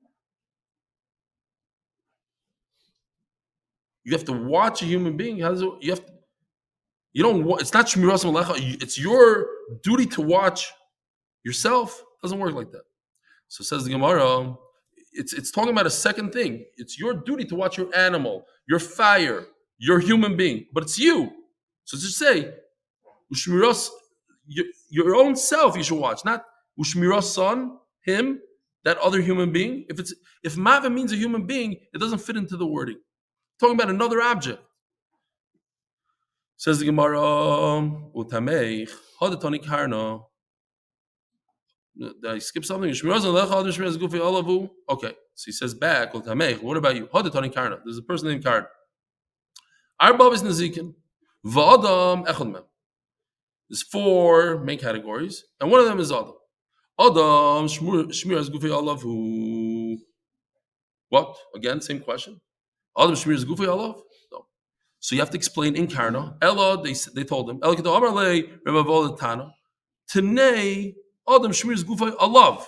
You have to watch a human being? How does it, you have to, you don't, it's not Shmiras Malecha, it's your duty to watch yourself. It doesn't work like that. So says the Gemara, it's talking about a second thing. It's your duty to watch your animal, your fire, your human being, but it's you. So to say, your own self you should watch, not Ushmira son, him, that other human being. If mava means a human being, it doesn't fit into the wording. Talking about another object. Says the Gemara, Utameich, Hadatoni Karna. Did I skip something? Okay, so he says back, Utameich, what about you? Hadatoni Karna. There's a person named Karna. Arbav is Nazikin. V'adam echad mem. There's 4 main categories, and one of them is Adam. Adam shmiras gufi alavu. What? Again, same question. Adam shmiras gufi alav. No. So you have to explain in Karna. Ella, they told him. Ella kito amar le rebavol tana. Today, Adam shmiras gufi alav.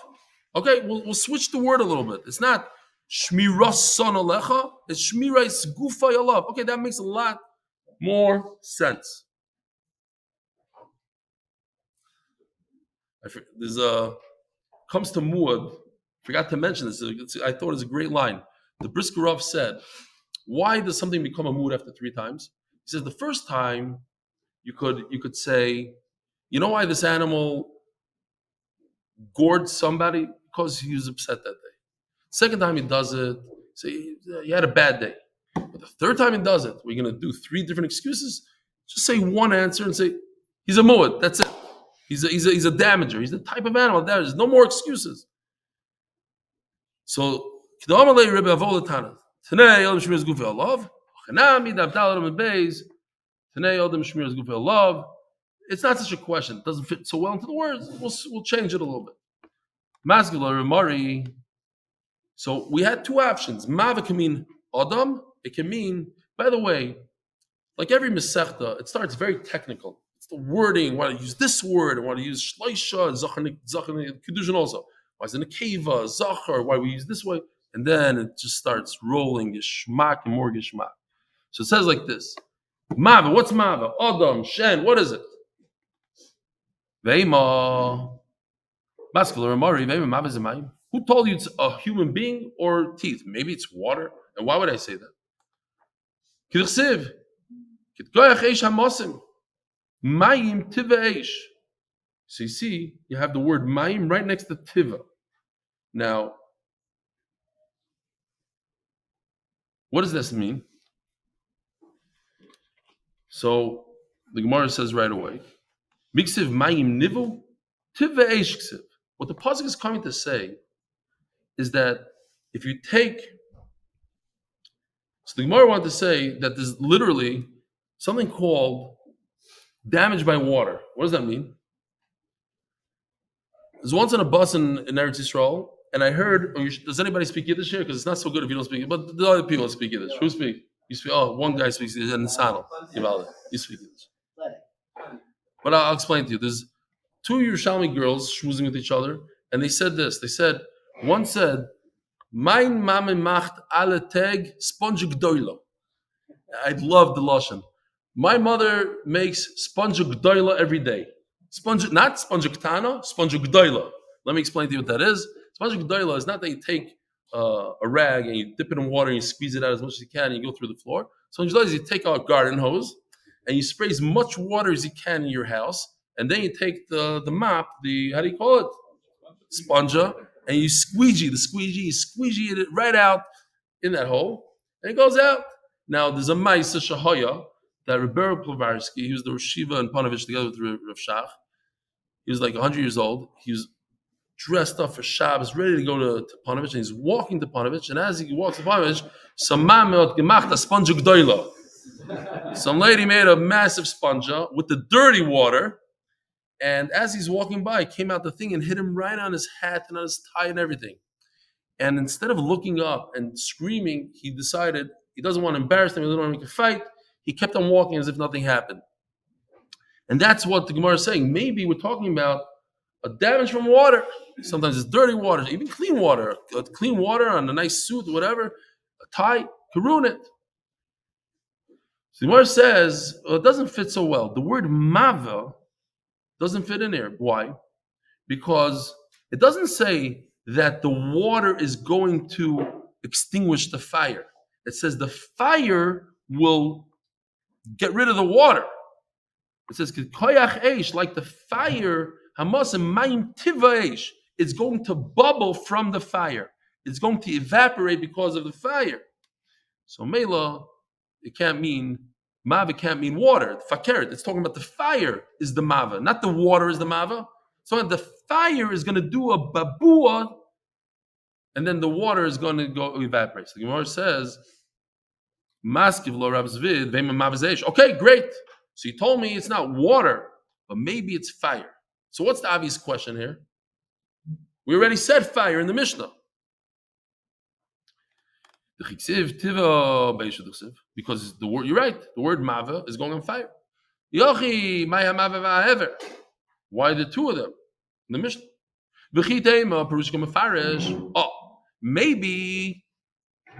Okay, we'll switch the word a little bit. It's not shmiras son alecha. It's shmiras gufi alav. Okay, that makes a lot more sense. There's comes to Muad. Forgot to mention this. I thought it was a great line. The Brisker Rav said, "Why does something become a Muad after 3 times?" He says the first time you could say, "You know why this animal gored somebody? Because he was upset that day." Second time he does it, say he had a bad day. But the third time he does it, we're going to do 3 different excuses. Just say one answer and say he's a Muad. That's it. He's a damager. He's the type of animal that there's no more excuses. So today, Adam Shmiras Gufi Alav. Amud Beis. Today, Adam Shmiras Gufi Alav. It's not such a question. It doesn't fit so well into the words. We'll change it a little bit. Masgula Mari. So we had 2 options. Mava can mean Adam. It can mean, by the way, like every Masechta, it starts very technical. The wording, why do you use this word, and why do you use shleisha, zachar, Kiddushin also. Why is it a keva, zachar, why we use this way? And then it just starts rolling, geshmak and more geshmak. So it says like this. Mava, what's Mava? Adam, Shen, what is it? Veima. Mascular Amari, Veima, Mava is a. Who told you it's a human being or teeth? Maybe it's water. And why would I say that? Kiddushin. Kitkoyach eish hamosim. Mayim tiva eish. So you see, you have the word mayim right next to tiva. Now, what does this mean? So the Gemara says right away, Miksiv mayim nivu tiva eish ksiv. What the pasuk is coming to say is that if you take, so the Gemara wanted to say that there's literally something called damage by water. What does that mean? I was once on a bus in Eretz Yisrael, and I heard, does anybody speak Yiddish here? Because it's not so good if you don't speak it, but the other people speak Yiddish. Who speak? You speak, one guy speaks Yiddish, and Sano. You speak Yiddish. But I'll explain to you. There's 2 Yerushalmi girls schmoozing with each other, and they said this. One said, Mein Mame macht alle Tag sponge gdoilo. I love the Lashon. My mother makes sponge gdoila every day. Not sponge ktana, sponge gdoila. Let me explain to you what that is. Sponge gdoila is not that you take a rag and you dip it in water and you squeeze it out as much as you can and you go through the floor. Sponge gdoila is you take a garden hose and you spray as much water as you can in your house, and then you take the mop, how do you call it? Sponge, and you squeegee it right out in that hole, and it goes out. Now there's a Maisa Shahaya that Rebbe Plavarsky, he was the Rosh Yeshiva in Panovich together with Rav Shach. He was like 100 years old. He was dressed up for Shabbos, ready to go to Panovich, and he's walking to Panovich, and as he walks to Panovich, some lady made a massive sponge with the dirty water, and as he's walking by, came out the thing and hit him right on his hat and on his tie and everything. And instead of looking up and screaming, he decided he doesn't want to embarrass them, he doesn't want to make a fight. He kept on walking as if nothing happened. And that's what the Gemara is saying. Maybe we're talking about a damage from water. Sometimes it's dirty water, even clean water. Clean water on a nice suit, whatever, a tie, could ruin it. So the Gemara says, it doesn't fit so well. The word mava doesn't fit in here. Why? Because it doesn't say that the water is going to extinguish the fire. It says the fire will get rid of the water. It says, like the fire, Hamas mayim tivaish. It's going to bubble from the fire. It's going to evaporate because of the fire. So Mela, it can't mean Mava can't mean water. Fakeret, it's talking about the fire is the Mava, not the water is the Mava. So the fire is going to do a babua, and then the water is going to go evaporate. So the Gemara says, Maskiv lo Rav Zvid, vema mavazesh. Okay, great. So you told me it's not water, but maybe it's fire. So what's the obvious question here? We already said fire in the Mishnah. Because the word, you're right, the word mava is going on fire. Why the two of them in the Mishnah? Oh, maybe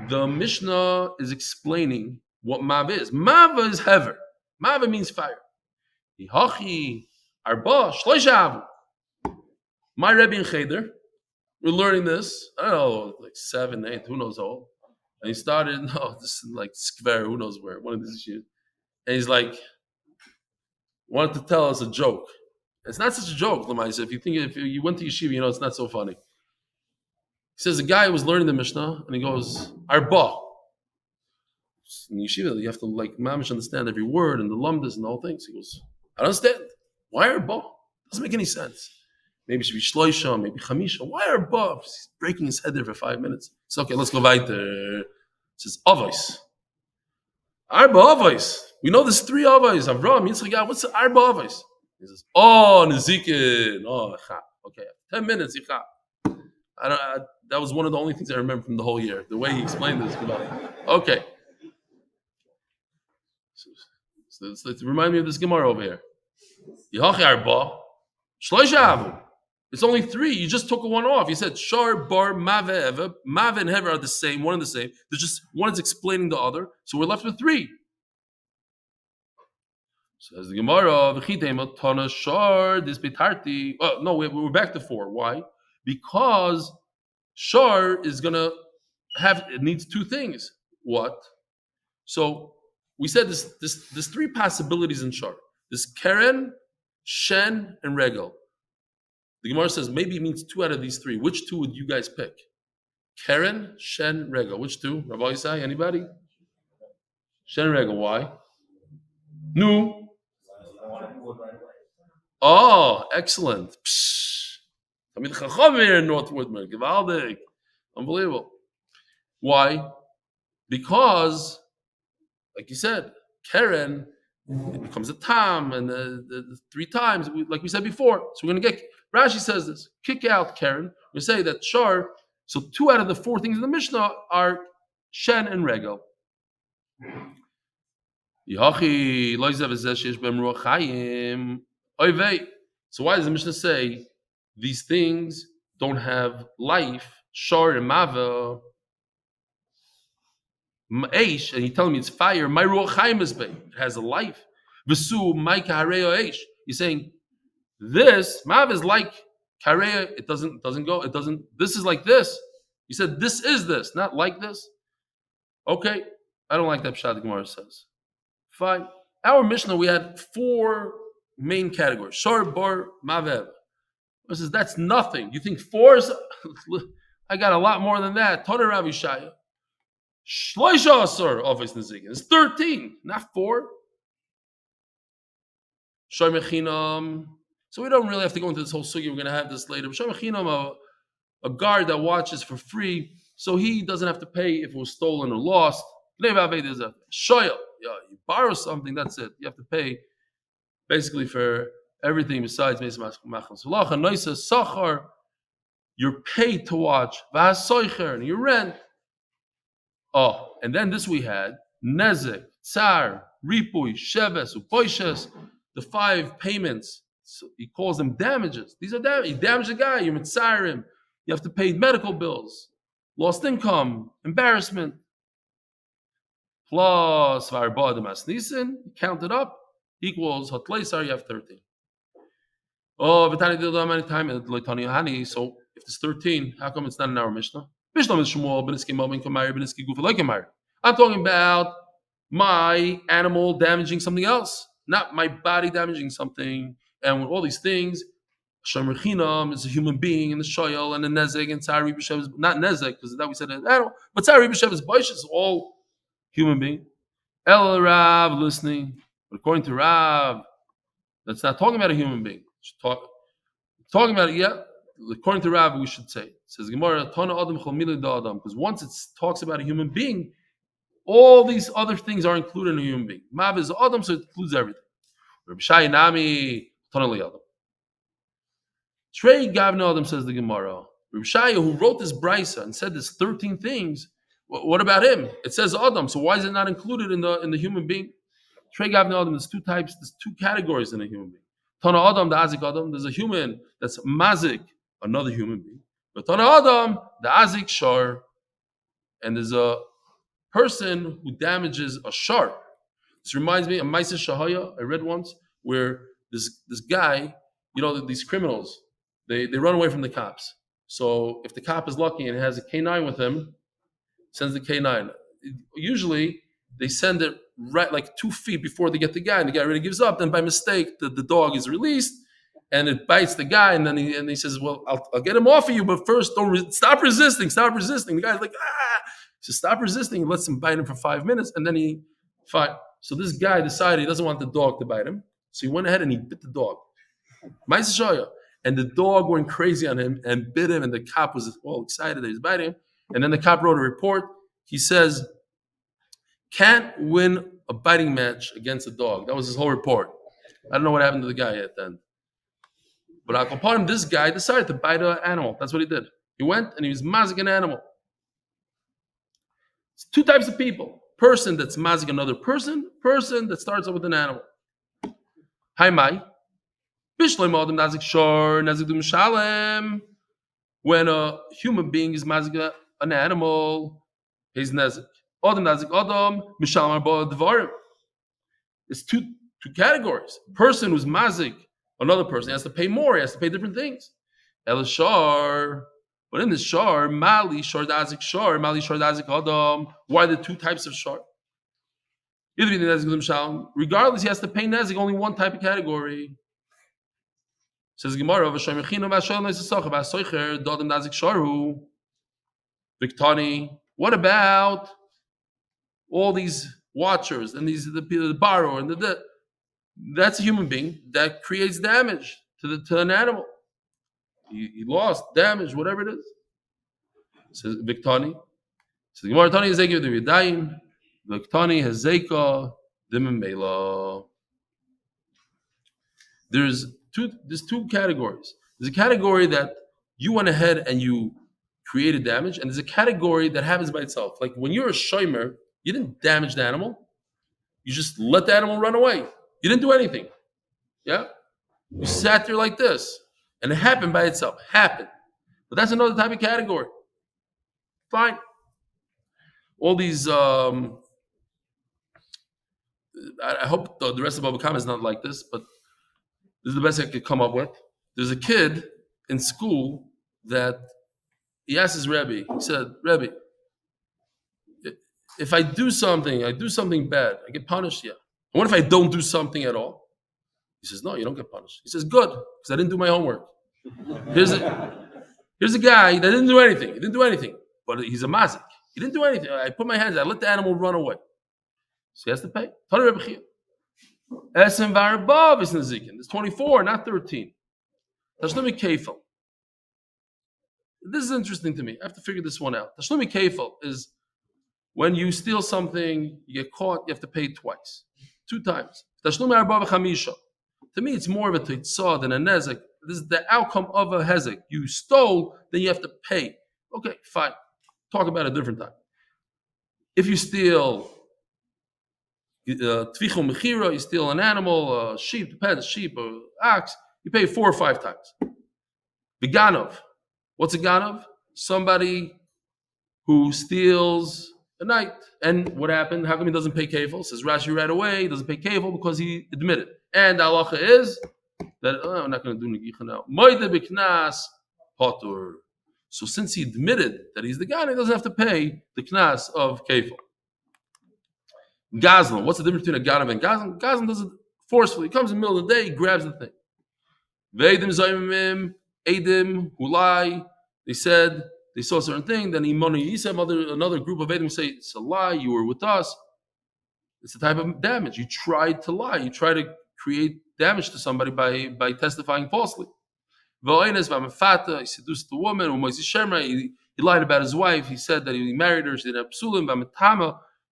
the Mishnah is explaining what mava is. Mava is hever. Mava means fire. My Rebbe in Cheder, we're learning this, I don't know, like 7, 8, who knows how old. And he started, this is like Skver, who knows where, one of these issues. And he's like, wanted to tell us a joke. It's not such a joke, Lamaisa. If you went to yeshiva, it's not so funny. He says, the guy was learning the Mishnah, and he goes, Arba. In yeshiva, you have to mamish understand every word, and the lumdas and the whole thing. So he goes, I don't understand. Why Arba? Doesn't make any sense. Maybe it should be shloisha, maybe chamisha. Why Arba? He's breaking his head there for 5 minutes. So okay, let's go weiter. It says avos. Arba avos. We know there's 3 avos. Avram, Yitzchak, what's the Arba avos? He says, nezikin. Okay, 10 minutes. That was one of the only things I remember from the whole year. The way he explained this. Okay. So let's remind me of this Gemara over here. Yahachi Arba. Shloisha avu. It's only 3. You just took one off. You said Shar, Bar, Mave, Eva. Mave and Hever are the same, one and the same. There's just one is explaining the other. So we're left with 3. So as the Gemara, Tana Shar, this Betarti. Oh, no, we're back to 4. Why? Because Shar is gonna it needs 2 things. What? So we said there's 3 possibilities in Shar. There's Keren, Shen, and Regel. The Gemara says maybe it means 2 out of these 3. Which 2 would you guys pick? Keren, Shen, Regel. Which 2? Rabbi Yisai, anybody? Shen, Regel. Why? No. Oh, excellent. Tamid Chacham here in North Woodman. Gewaldig. Unbelievable. Why? Because, like you said, Keren, it becomes a tam, and the 3 times, like we said before. So we're going to get, Rashi says this, kick out Keren. We say that Shar, so 2 out of the 4 things in the Mishnah are Shen and Regel. So why does the Mishnah say these things don't have life? Shar and Mava, Eish, and you telling me it's fire. My Ruach Chaim is it has a life. V'su Maika Hareo Eish. He's saying this Mava is like Kareya. It doesn't go. It doesn't. This is like this. He said this is this, not like this. Okay, I don't like that pshat. The Gemara says. Fine. Our Mishnah, we had 4 main categories. Shor, Bar, Mavev. It says that's nothing. You think 4 is... I got a lot more than that. Toner Rav Yishaya. Shloisha Asur, Office Nezikin. It's 13, not 4. Shor Mechinam. So we don't really have to go into this whole sugi. We're going to have this later. Shor Mechinam, a guard that watches for free, so he doesn't have to pay if it was stolen or lost. There's a shoyel. You borrow something, that's it. You have to pay basically for everything besides Sachar. You're paid to watch. And you rent. Oh, and then this we had Nezek, Tsar, Ripui, Sheves, Upoishes, the 5 payments. So he calls them damages. These are damages. You damage a guy, you're mitzarim. You have to pay medical bills, lost income, embarrassment. Plus Varba de Masnisin, count it up, equals Hotleisar, you have 13. Oh, Vitani did many times at Loitani Hani, so if it's 13, how come it's not in our Mishnah? Mishnah is Shmuel, Beniski Mobin Kamari, Beniski Gufa Laikamari. I'm talking about my animal damaging something else, not my body damaging something. And with all these things, Shamrichinam is a human being, and the Shoyal and the Nezek and Tzari B'Shev is not Nezek because that we said animal, but Tzari B'Shev is Boish is all human being. El Rav listening, but according to Rav, that's not talking about a human being. Talking about it, yeah. According to Rav, we should say it says Gemara Tana Adam Chol Milei Da Adam, because once it talks about a human being, all these other things are included in a human being. Mav is Adam, so it includes everything. Rabbi Shai Nami Tana Li Adam. Trey Gavna Adam, says the Gemara. Rabbi Shai, who wrote this brisa and said this 13 things, what about him? It says Adam, so why is it not included in the human being? Trey Gavna Adam, there's two types, there's two categories in a human being. Tana Adam, the Azik Adam, there's a human that's mazik, another human being. But Tana Adam, the Azik Shar, and there's a person who damages a shar. This reminds me of Maisa Shahaya, I read once, where this guy, these criminals, they run away from the cops. So if the cop is lucky and has a K9 with him, sends the K9. Usually they send it right like 2 feet before they get the guy, and the guy really gives up. Then by mistake, the dog is released, and it bites the guy, and then he says, "Well, I'll get him off of you, but first, stop resisting, stop resisting." The guy's like, "Ah!" He says, "Stop resisting." He lets him bite him for 5 minutes, and then he fine. So this guy decided he doesn't want the dog to bite him, so he went ahead and he bit the dog. And the dog went crazy on him and bit him, and the cop was all excited that he's biting him. And then the cop wrote a report. He says, can't win a biting match against a dog. That was his whole report. I don't know what happened to the guy at the end. But upon him, this guy decided to bite an animal. That's what he did. He went and he was mazik an animal. It's two types of people. Person that's mazik another person that starts off with an animal. Hi, Mai. When a human being is mazik an animal, he's nezik. Adam nazik Adam, mishalmar ba'advarim. It's two categories. Person who's mazik another person has to pay more. He has to pay different things. Elishar, but in this shar, mali shar dazik shar, mali shar dazik Adam. Why are the two types of shar? Regardless, he has to pay nezik only one type of category. Says Gemara, what about all these watchers and the borrower and that's a human being that creates damage to an animal. He lost damage, whatever it is. Says Viktani. Says Gemara, Tani is Zeki the Vidayim. Viktani has Zeka Dimimela. There's two categories. There's a category that you went ahead and you created damage, and there's a category that happens by itself. Like when you're a shomer, you didn't damage the animal. You just let the animal run away. You didn't do anything. Yeah? You sat there like this, and it happened by itself. Happened. But that's another type of category. Fine. All these, I hope the rest of Bava Kama is not like this, but this is the best I could come up with. There's a kid in school that he asked his Rebbe, he said, Rebbe, if I do something bad, I get punished, yeah. And what if I don't do something at all? He says, no, you don't get punished. He says, good, because I didn't do my homework. Here's a guy that didn't do anything. He didn't do anything, but he's a mazik. He didn't do anything. I put my hands, I let the animal run away. So he has to pay. Esen v'arbav is nezikin. It's 24, not 13. Tashlumi kefil. This is interesting to me. I have to figure this one out. Tashlumi kefil is when you steal something, you get caught, you have to pay twice. 2 times. Tashlumi arbav v'chamisha. To me, it's more of a titzah than a nezek. This is the outcome of a hezek. You stole, then you have to pay. Okay, fine. Talk about it a different time. If you steal tvichum mechira, you steal an animal, a sheep, depends, sheep or ox, you pay 4 or 5 times. Viganov. What's a ganov? Somebody who steals a night. And what happened? How come he doesn't pay kefil? Says Rashi right away, he doesn't pay kefil because he admitted. And the halacha is that, I'm not going to do negicha now. Moide b'knas potur. So since he admitted that he's the guy, he doesn't have to pay the knas of kefil. Gazlan. What's the difference between a ganav and gazlan? Gazlan does it forcefully. He comes in the middle of the day, he grabs the thing. Veidim Zaymim, Edim, who lie. They said they saw a certain thing. Then Imoni Yisem, another group of Edim say, it's a lie, you were with us. It's a type of damage. You tried to lie. You try to create damage to somebody by testifying falsely. He seduced the woman. He lied about his wife. He said that he married her. She didn't have psulim.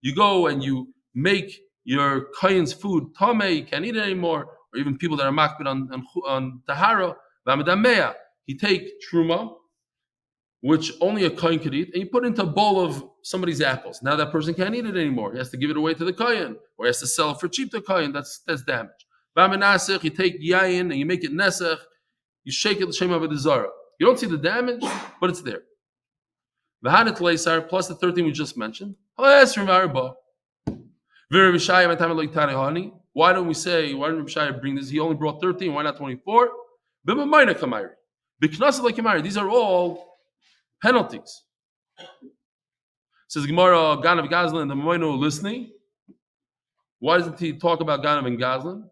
You go and you make your kohen's food tameh. You can't eat it anymore. Or even people that are makbid on tahara. He take truma, which only a kohen could eat, and you put it into a bowl of somebody's apples. Now that person can't eat it anymore. He has to give it away to the kohen, or he has to sell it for cheap to the kohen. That's damage. You take yayin and you make it nesach. You shake it l'shem avodah zara. You don't see the damage, but it's there. V'hanit leisar plus the 13 we just mentioned. Why don't we say? Why didn't Rishaya bring this? He only brought 13. Why not 24? These are all penalties. Says Gemara, Ganav Gazlan, the Moino listening. Why doesn't he talk about Ganav and Gazlan?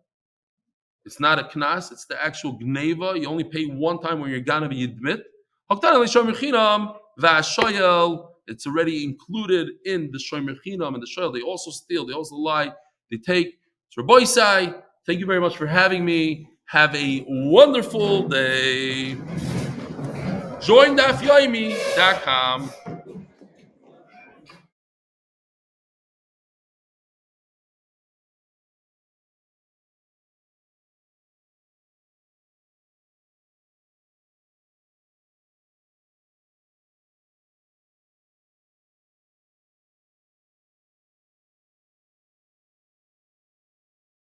It's not a knas, it's the actual gneva. You only pay one time when you're Ganav and you admit. It's already included in the shomer chinam and the shoyel. They also steal, they also lie, they take. So Rabbi Isai, thank you very much for having me. Have a wonderful day. Join DafYomi.com.